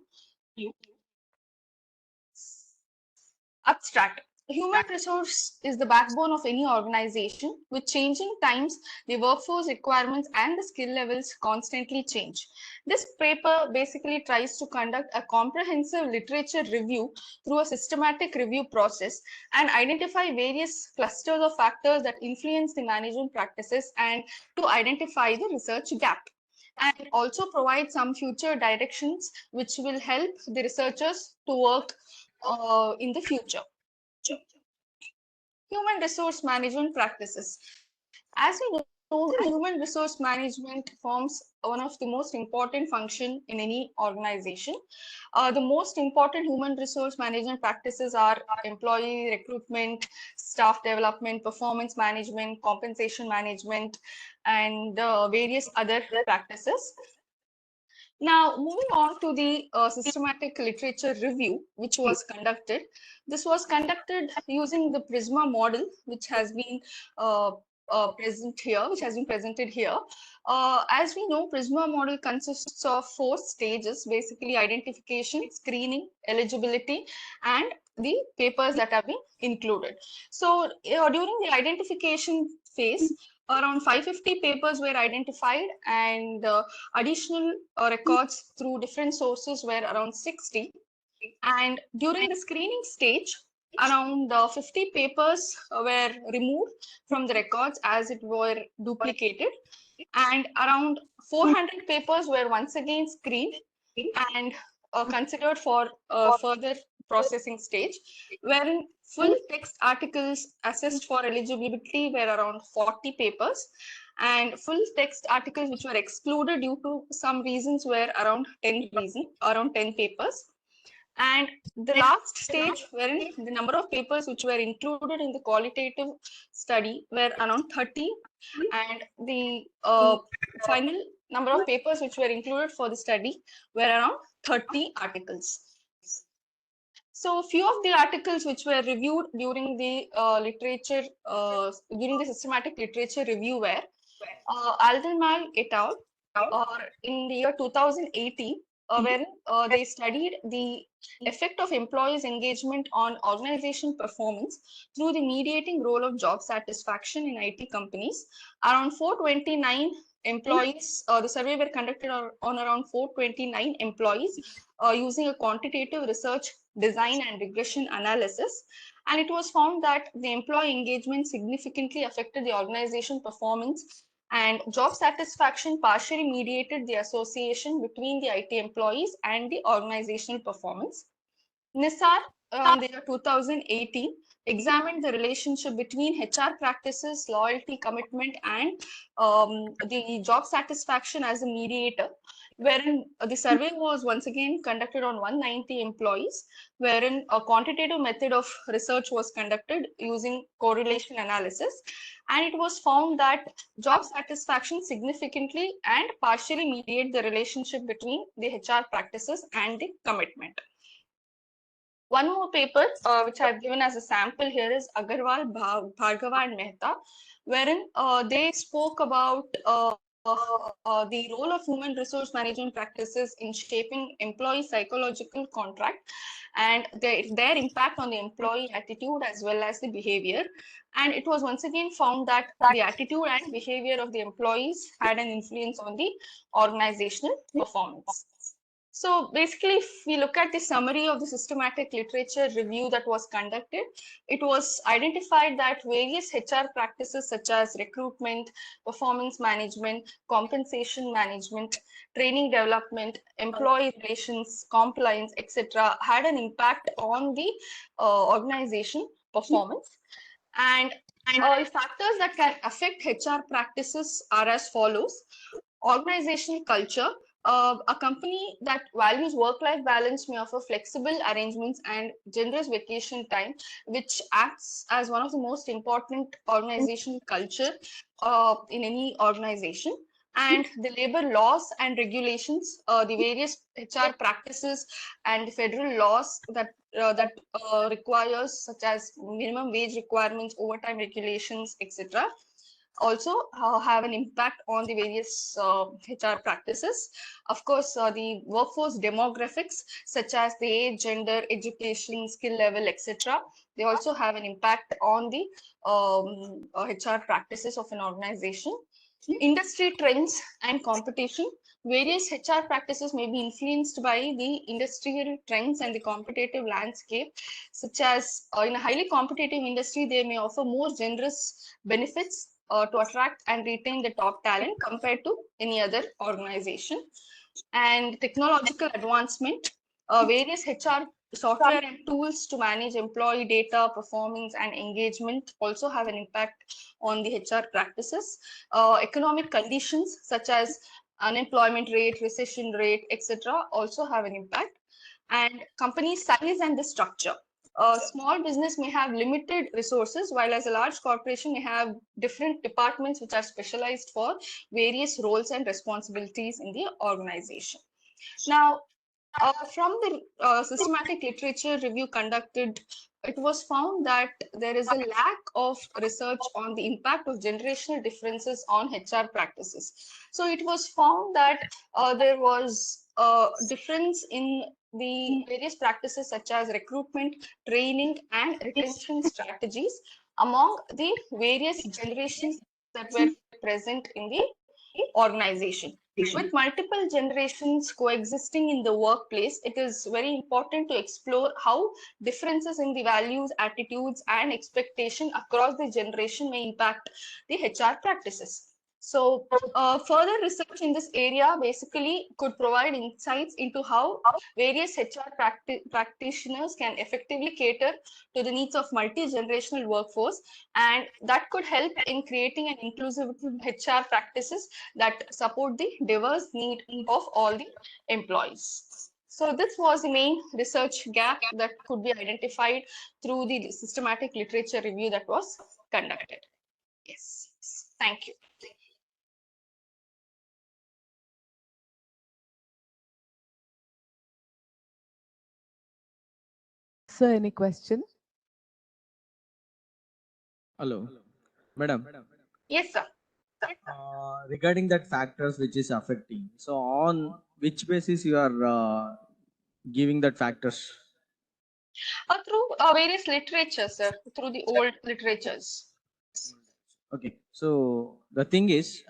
Abstract. Human resource is the backbone of any organization. With changing times, the workforce requirements and the skill levels constantly change. This paper basically tries to conduct a comprehensive literature review through a systematic review process and identify various clusters of factors that influence the management practices and to identify the research gap. And also provide some future directions which will help the researchers to work in the future. Human resource management practices. As we know, human resource management forms one of the most important function in any organization. The most important human resource management practices are employee recruitment, staff development, performance management, compensation management, and various other practices. Now, moving on to the systematic literature review, which was conducted. This was conducted using the Prisma model, which has been presented here. As we know, Prisma model consists of 4 stages, basically identification, screening, eligibility, and the papers that have been included. So during the identification phase, around 550 papers were identified, and additional records through different sources were around 60. And during the screening stage, around 50 papers were removed from the records as it were duplicated, and around 400 papers were once again screened and considered for further processing stage, wherein full text articles assessed for eligibility were around 40 papers, and full text articles which were excluded due to some reasons were around 10 papers. And the last stage, wherein the number of papers which were included in the qualitative study were around 30, and the final number of papers which were included for the study were around 30 articles. So few of the articles which were reviewed during the systematic literature review were Aldermal et al. In the year 2018, when they studied the effect of employees' engagement on organization performance through the mediating role of job satisfaction in IT companies. Around 429 employees, the survey were conducted on around 429 employees using a quantitative research design and regression analysis. And it was found that the employee engagement significantly affected the organization performance, and job satisfaction partially mediated the association between the IT employees and the organizational performance. NISAR in the year 2018 examined the relationship between HR practices, loyalty, commitment, and the job satisfaction as a mediator, wherein the survey was once again conducted on 190 employees, wherein a quantitative method of research was conducted using correlation analysis. And it was found that job satisfaction significantly and partially mediate the relationship between the HR practices and the commitment. One more paper, which I've given as a sample here, is Agarwal, Bhargava, and Mehta, wherein they spoke about the role of human resource management practices in shaping employee psychological contract and their impact on the employee attitude as well as the behavior. And it was once again found that the attitude and behavior of the employees had an influence on the organizational performance. So basically, if we look at the summary of the systematic literature review that was conducted, it was identified that various HR practices such as recruitment, performance management, compensation management, training development, employee relations, compliance, etc., had an impact on the organization performance. And factors that can affect HR practices are as follows: organizational culture. A company that values work-life balance may offer flexible arrangements and generous vacation time, which acts as one of the most important organizational culture in any organization. And the labor laws and regulations, the various HR practices and federal laws that requires, such as minimum wage requirements, overtime regulations, etc., also have an impact on the various HR practices. Of course, the workforce demographics, such as the age, gender, education, skill level, etc., they also have an impact on the HR practices of an organization. Industry trends and competition. Various HR practices may be influenced by the industrial trends and the competitive landscape, such as in a highly competitive industry, they may offer more generous benefits to attract and retain the top talent compared to any other organization. And technological advancement, various HR software and tools to manage employee data, performance, and engagement also have an impact on the HR practices. Economic conditions such as unemployment rate, recession rate, etc., also have an impact. And company size and the structure. A small business may have limited resources, while as a large corporation may have different departments which are specialized for various roles and responsibilities in the organization. Now, from the systematic literature review conducted, it was found that there is a lack of research on the impact of generational differences on HR practices. So it was found that there was a difference in the various practices such as recruitment, training, and retention strategies among the various generations that were present in the organization. With multiple generations coexisting in the workplace, it is very important to explore how differences in the values, attitudes, and expectation across the generation may impact the HR practices. So, further research in this area basically could provide insights into how various HR practitioners can effectively cater to the needs of multi-generational workforce, and that could help in creating an inclusive HR practices that support the diverse need of all the employees. So this was the main research gap that could be identified through the systematic literature review that was conducted. Yes, thank you. Sir, any question? Hello, madam. Yes, sir. Regarding that factors which is affecting, so on which basis you are giving that factors? Through various literatures, sir, through the old literatures. Okay, so the thing is,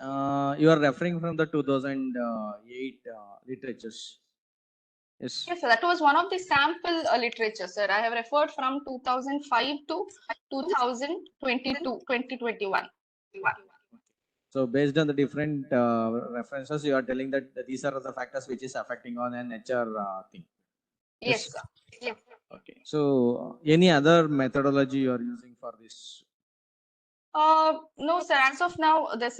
you are referring from the 2008 literatures. Yes. Yes, sir, that was one of the sample literature, sir. I have referred from 2005 to 2021. So based on the different references, you are telling that these are the factors which is affecting on an HR thing. Yes, sir. Yes. Okay. So any other methodology you are using for this? No, sir. As of now, the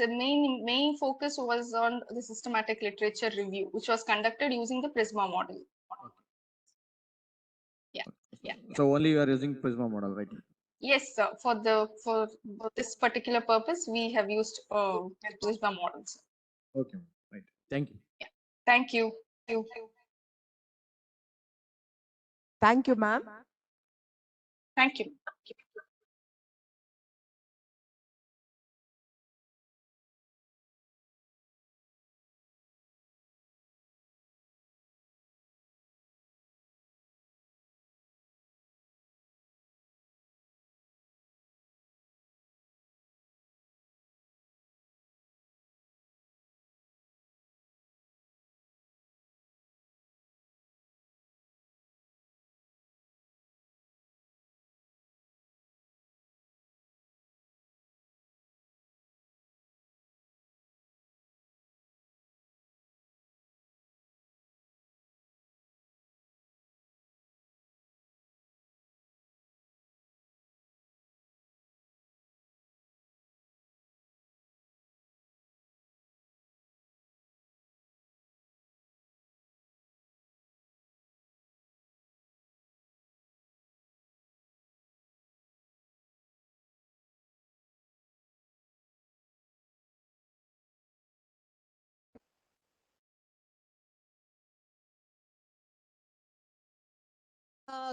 main focus was on the systematic literature review, which was conducted using the Prisma model. Yeah. Yeah. So only you are using Prisma model, right? Yes, sir. For this particular purpose, we have used Prisma models. Okay. Right. Thank you. Yeah. Thank you. Thank you, ma'am. Thank you.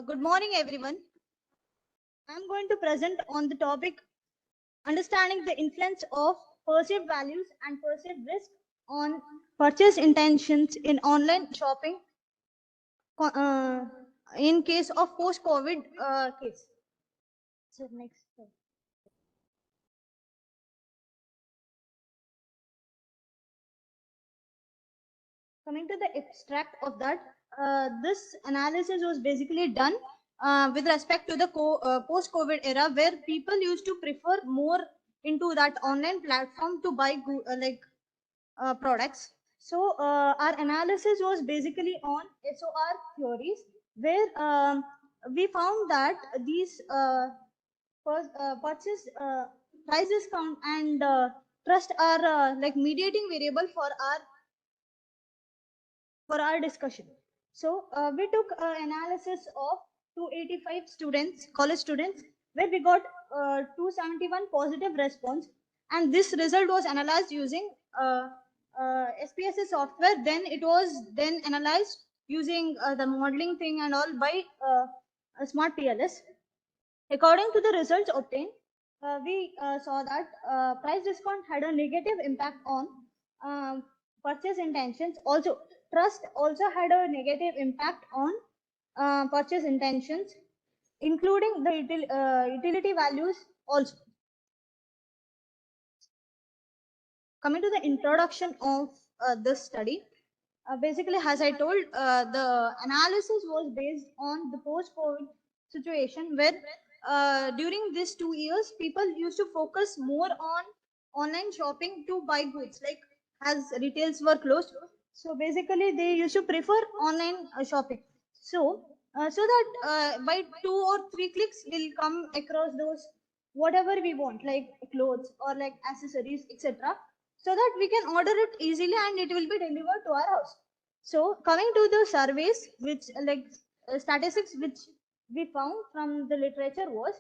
Good morning, everyone. I'm going to present on the topic understanding the influence of perceived values and perceived risk on purchase intentions in online shopping in case of post-COVID case. So next. Coming to the abstract of that, this analysis was basically done with respect to the post-COVID era, where people used to prefer more into that online platform to buy products. So our analysis was basically on SOR theories, where we found that these purchase price discount and trust are like mediating variable for our discussion. So we took analysis of 285 students, college students, where we got 271 positive response, and this result was analyzed using SPSS software. Then it was then analyzed using the modeling thing and all by Smart PLS. According to the results obtained, we saw that price discount had a negative impact on purchase intentions. Also, trust also had a negative impact on purchase intentions, including the utility values also. Coming to the introduction of this study. Basically, as I told, the analysis was based on the post-COVID situation where during these 2 years, people used to focus more on online shopping to buy goods, like as retails were closed. So basically, they used to prefer online shopping. So that by 2 or 3 clicks, we'll come across those whatever we want, like clothes or like accessories, etc. So that we can order it easily and it will be delivered to our house. So coming to the surveys, which statistics which we found from the literature was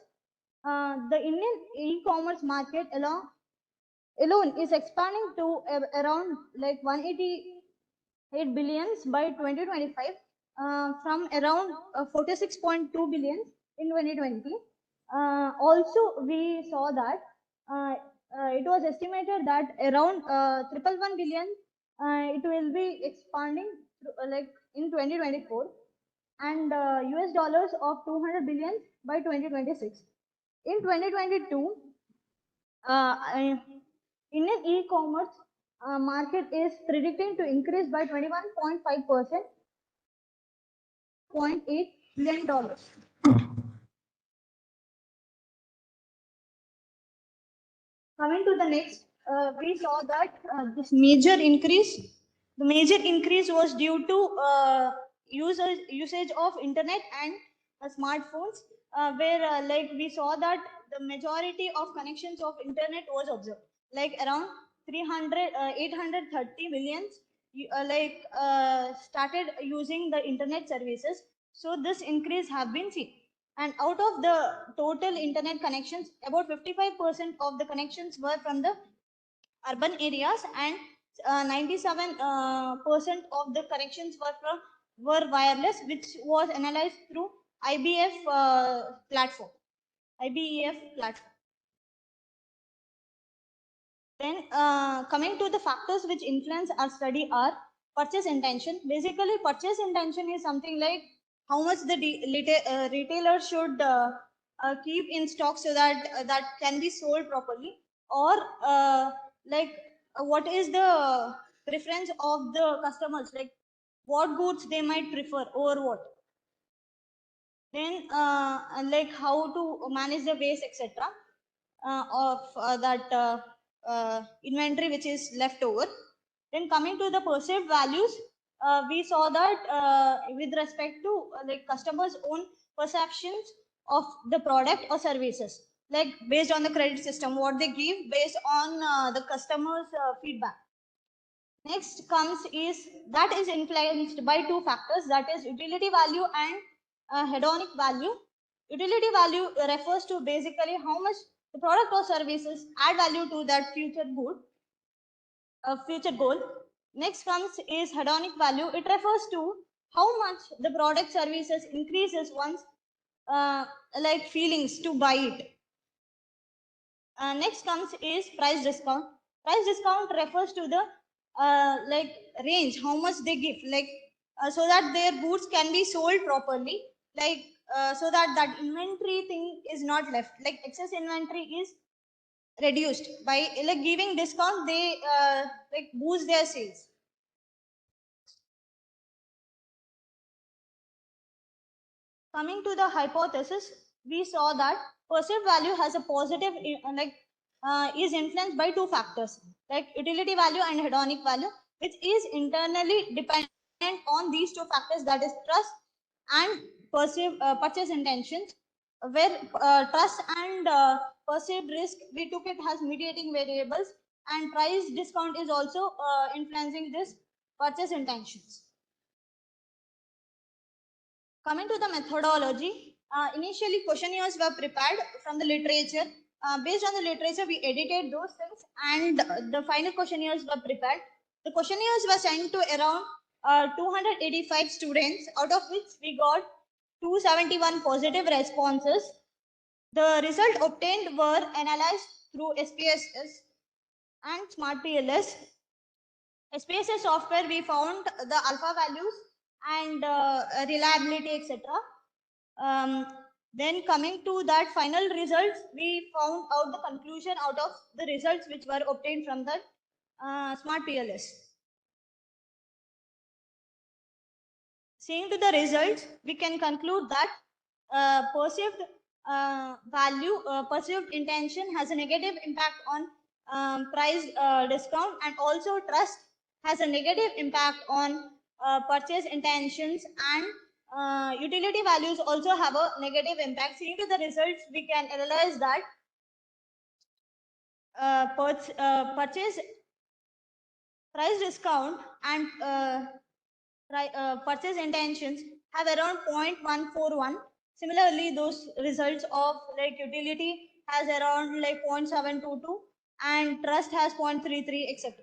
the Indian e-commerce market alone is expanding to around like 188 billions by 2025 from around 46.2 billion in 2020. Also, we saw that it was estimated that around 111 billion it will be expanding like in 2024 and US dollars of 200 billion by 2026. In 2022, Indian e-commerce market is predicting to increase by 21.5%, $0.8 billion. Coming to the next, we saw that the major increase was due to usage of internet and smartphones, where like we saw that the majority of connections of internet was observed, like around 830 millions started using the internet services. So this increase have been seen. And out of the total internet connections, about 55% of the connections were from the urban areas and 97% of the connections were wireless, which was analyzed through IBF platform. Then coming to the factors which influence our study are purchase intention. Basically, purchase intention is something like how much the retailer should keep in stock so that that can be sold properly, or what is the preference of the customers, like what goods they might prefer over what. Then like how to manage the waste, etc. Of that inventory which is left over. Then coming to the perceived values, we saw that with respect to like customers' own perceptions of the product or services, like based on the credit system, what they give based on the customers' feedback. Next comes is that is influenced by two factors, that is utility value and hedonic value. Utility value refers to basically how much the product or services add value to that future goal. Next comes is hedonic value. It refers to how much the product services increases one's like feelings to buy it. Next comes is price discount. Price discount refers to the like range, how much they give, like so that their goods can be sold properly, like so that that inventory thing is not left, like excess inventory is reduced by like giving discount. They like boost their sales. Coming to the hypothesis, we saw that perceived value has a positive is influenced by two factors, like utility value and hedonic value, which is internally dependent on these two factors, that is trust and purchase intentions, where trust and perceived risk, we took it as mediating variables, and price discount is also influencing this purchase intentions. Coming to the methodology, initially questionnaires were prepared from the literature. Based on the literature, we edited those things and the final questionnaires were prepared. The questionnaires were sent to around 285 students, out of which we got 271 positive responses. The result obtained were analyzed through SPSS and SmartPLS. SPSS software, we found the alpha values and reliability, etc. Then coming to that final results, we found out the conclusion out of the results which were obtained from the SmartPLS. Seeing to the results, we can conclude that perceived perceived intention has a negative impact on price discount, and also trust has a negative impact on purchase intentions, and utility values also have a negative impact. Seeing to the results, we can analyze that purchase price discount and purchase intentions have around 0.141. Similarly, those results of like utility has around like 0.722 and trust has 0.33, etc.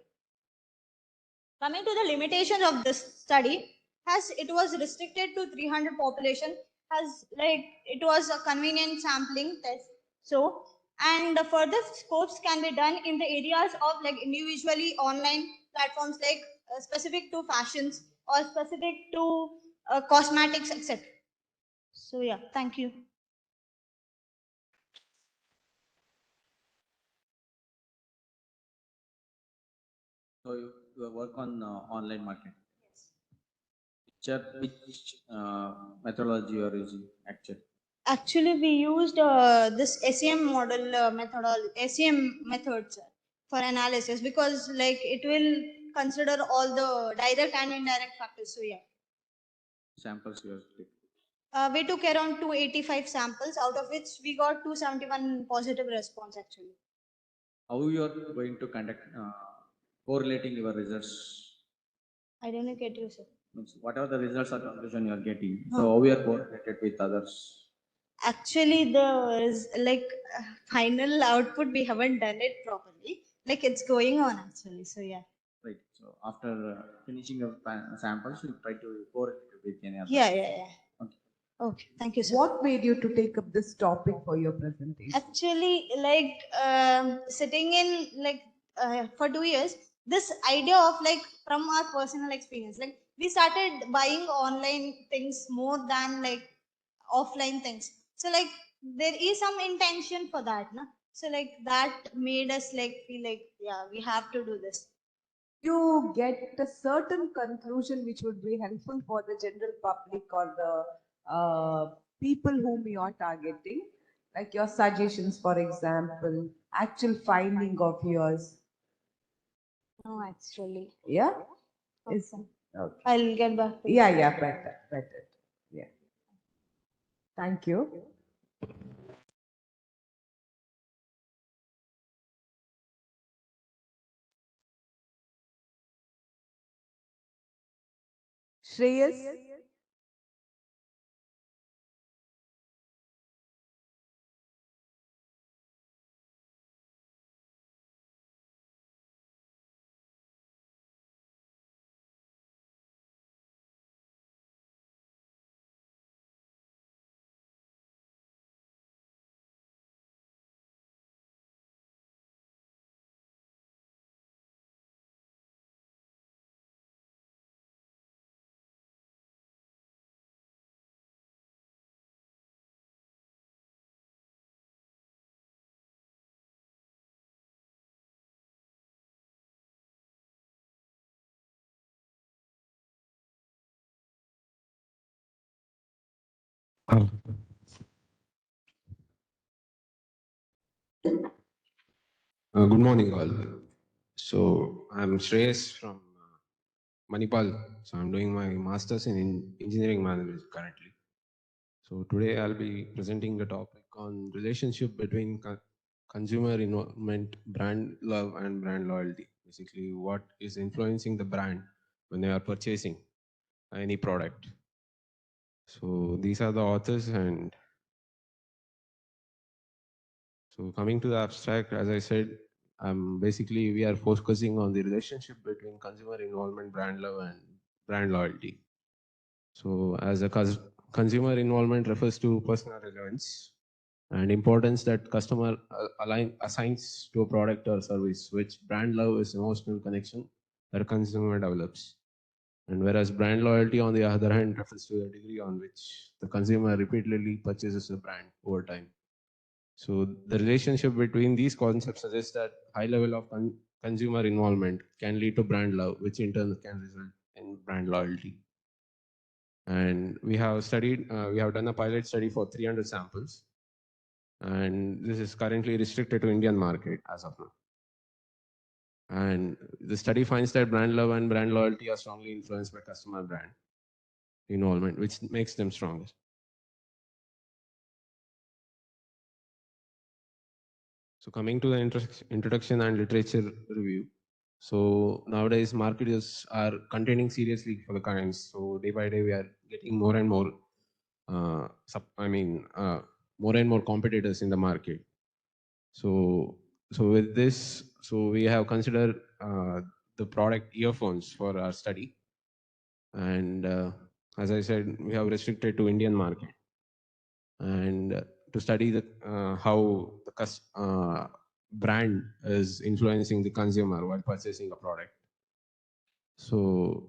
Coming to the limitations of this study, as it was restricted to 300 population, as like it was a convenient sampling test. So, and the further scopes can be done in the areas of like individually online platforms, like specific to fashions or specific to cosmetics, etc. So yeah, thank you. So you work on online marketing. Which methodology you are using actually? Actually, we used this SEM model methodology, SEM methods for analysis, because like it will consider all the direct and indirect factors. So yeah, Samples you are taking. we took around 285 samples, out of which we got 271 positive response actually. How you are going to conduct correlating your results? I didn't get you, sir. Whatever the results or conclusion you are getting, so how you are correlated with others? Actually, final output, we haven't done it properly. Like it's going on actually. So yeah. Right. So after finishing your samples, you try to correlate with any other. Yeah. Okay. Okay. Thank you, sir. What made you to take up this topic for your presentation? Actually, like sitting in like for 2 years, this idea of like from our personal experience, like we started buying online things more than like offline things. So like there is some intention for that, no? So like that made us like feel like, yeah, we have to do this. You get a certain conclusion which would be helpful for the general public or the people whom you are targeting, like your suggestions, for example, actual finding of yours. No, actually. Yeah? Okay. Okay. I'll get back to you. Yeah, better. Yeah. Thank you. Shreyas? Good morning, all. So I'm Shreyas from Manipal. So I'm doing my master's in engineering management currently. So today I'll be presenting the topic on relationship between consumer involvement, brand love, and brand loyalty. Basically, what is influencing the brand when they are purchasing any product. So these are the authors, and so coming to the abstract, as I said, basically we are focusing on the relationship between consumer involvement, brand love, and brand loyalty. So as a consumer involvement refers to personal relevance and importance that customer assigns to a product or service, which brand love is emotional connection that a consumer develops. And whereas brand loyalty, on the other hand, refers to the degree on which the consumer repeatedly purchases a brand over time. So the relationship between these concepts suggests that high level of consumer involvement can lead to brand love, which in turn can result in brand loyalty. And we have done a pilot study for 300 samples. And this is currently restricted to Indian market as of now. And the study finds that brand love and brand loyalty are strongly influenced by customer brand involvement, which makes them stronger. So coming to the introduction and literature review. So nowadays marketers are contending seriously for the clients. So day by day we are getting more and more, more and more competitors in the market. So with this, we have considered the product earphones for our study. And as I said, we have restricted to Indian market. And to study how the brand is influencing the consumer while purchasing a product. So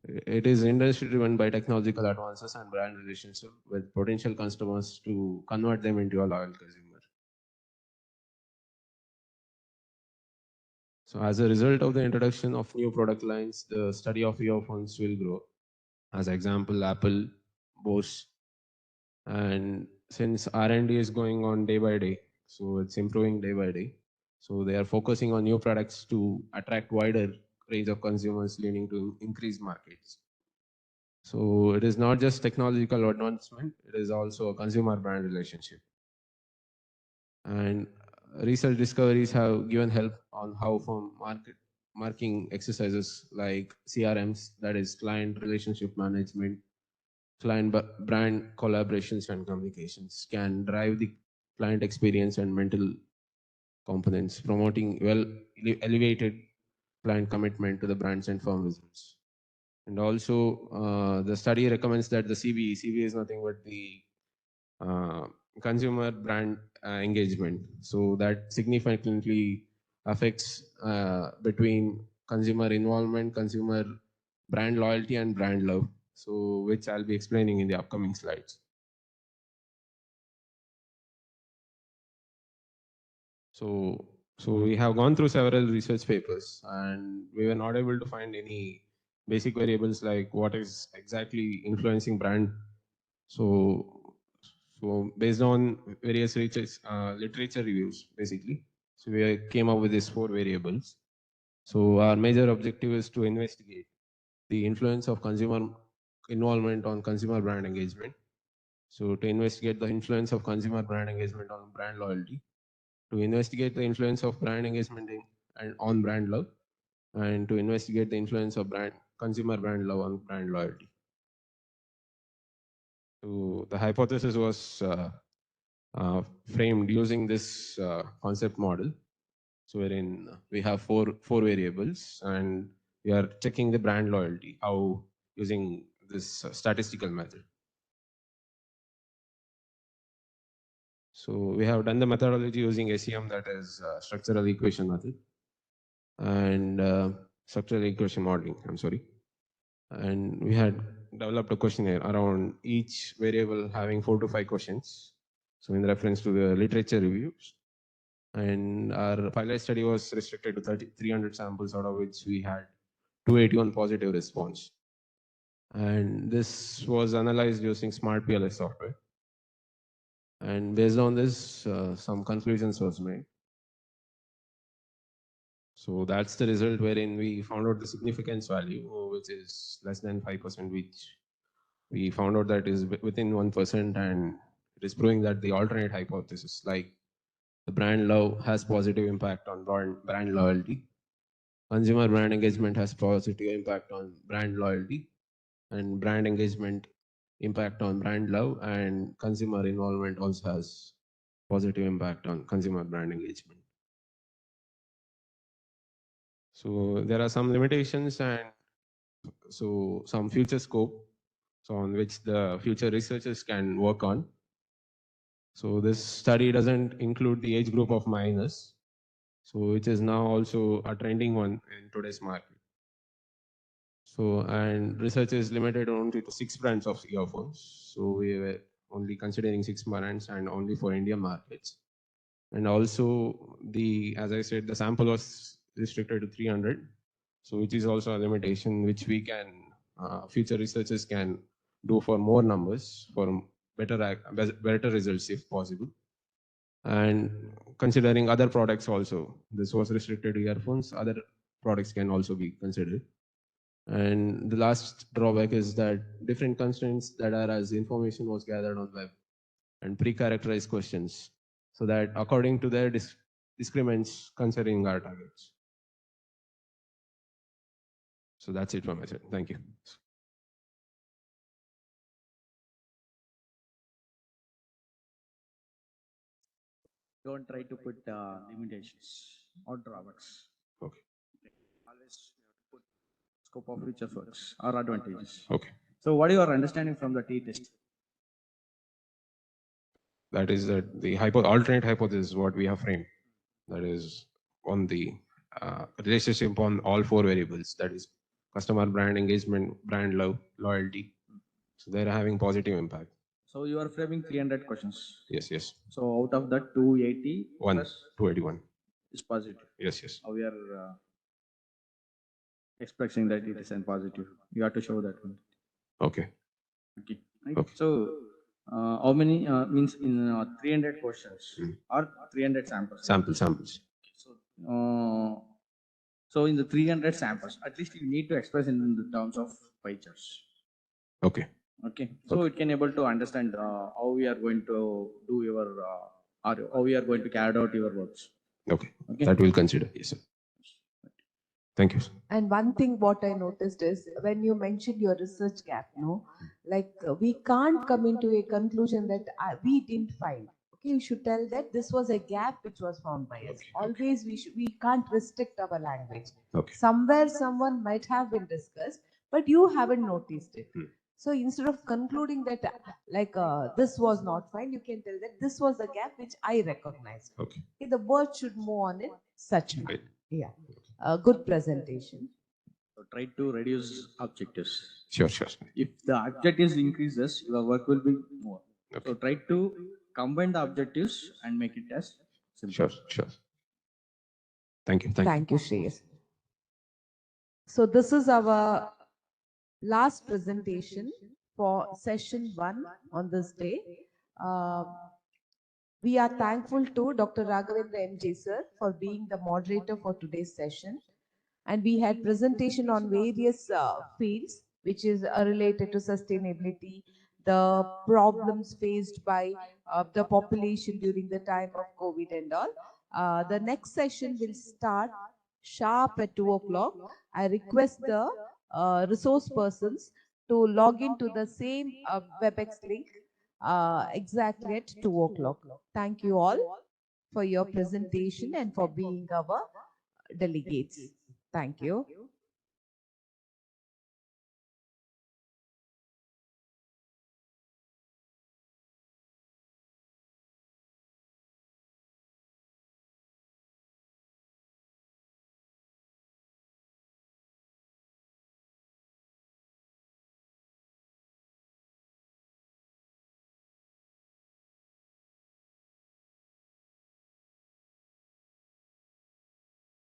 it is industry driven by technological advances and brand relationship with potential customers to convert them into a loyal consumer. So as a result of the introduction of new product lines, the study of earphones will grow. As example, Apple, Bose, and since R&D is going on day by day, so it's improving day by day. So they are focusing on new products to attract wider range of consumers, leading to increased markets. So it is not just technological advancement, it is also a consumer brand relationship. And research discoveries have given help on how from marketing exercises like CRMs, that is client relationship management, client brand collaborations and communications, can drive the client experience and mental components, promoting elevated client commitment to the brands and firm results. And also the study recommends that the CBE is nothing but the consumer brand engagement. So that significantly affects between consumer involvement, consumer brand loyalty and brand love. So which I'll be explaining in the upcoming slides. So we have gone through several research papers and we were not able to find any basic variables like what is exactly influencing brand. So based on various literature reviews, basically, so we came up with these 4 variables. So our major objective is to investigate the influence of consumer involvement on consumer brand engagement. So to investigate the influence of consumer brand engagement on brand loyalty, to investigate the influence of brand engagement on brand love, and to investigate the influence of consumer brand love on brand loyalty. So the hypothesis was framed using this concept model. So wherein we have four variables and we are checking the brand loyalty, how using this statistical method. So we have done the methodology using SEM, that is structural equation method, and structural equation modeling, I'm sorry. And we had developed a questionnaire around each variable having 4 to 5 questions. So in reference to the literature reviews. And our pilot study was restricted to 300 samples, out of which we had 281 positive response. And this was analyzed using Smart PLS software. And based on this, some conclusions was made. So that's the result wherein we found out the significance value, which is less than 5%, which we found out that is within 1%, and it is proving that the alternate hypothesis, like the brand love has positive impact on brand loyalty, consumer brand engagement has positive impact on brand loyalty, and brand engagement impact on brand love, and consumer involvement also has positive impact on consumer brand engagement. So there are some limitations and so some future scope, so on which the future researchers can work on. So this study doesn't include the age group of minors, so which is now also a trending one in today's market. So, and research is limited only to 6 brands of earphones. So we were only considering 6 brands and only for Indian markets. And also as I said, the sample was restricted to 300. So which is also a limitation which we can, future researchers can do for more numbers, for better results if possible. And considering other products also, this was restricted to earphones, other products can also be considered. And the last drawback is that different constraints that are as information was gathered on web and pre-characterized questions, so that according to their discrements considering our targets. So that's it from my side. Thank you. Don't try to put limitations or drawbacks. Okay. Always you have to put scope of future works or advantages. Okay. So what is your understanding from the t-test? That is that the alternate hypothesis is what we have framed. That is on the relationship on all 4 variables. That is customer, brand engagement, brand love, loyalty. So they're having positive impact. So you are framing 300 questions. Yes, yes. So out of that 280 plus 281 is positive. Yes, yes. How we are expressing that it is a positive. You have to show that one. Okay. Okay. Right? Okay. So how many means in 300 questions or 300 samples? Samples. So in the 300 samples, at least you need to express in the terms of pie charts. Okay. Okay. So it can able to understand how we are going to do your or how we are going to carry out your works. Okay. Okay. That we'll consider. Yes, sir. Thank you. And one thing what I noticed is when you mentioned your research gap, we can't come into a conclusion that we didn't find. Okay, you should tell that this was a gap which was found by us. Always we can't restrict our language. Okay. Somewhere someone might have been discussed, but you haven't noticed it. So instead of concluding that this was not fine, you can tell that this was a gap which I recognized. Okay. The word should move on in such a way. Right. Yeah. Good presentation. So try to reduce objectives. Sure. If the objectives increases, your work will be more. Okay. So try to combine the objectives and make it as simple. Sure. Thank you. Thank you, Shreyas. So this is our last presentation for session 1 on this day. We are thankful to Dr. Raghavendra MJ sir for being the moderator for today's session. And we had presentation on various fields, which is related to sustainability, the problems faced by the population during the time of COVID and all. The next session will start sharp at 2 o'clock. I request the resource persons to log into the same WebEx link exactly at 2 o'clock. Thank you all for your presentation and for being our delegates. Thank you.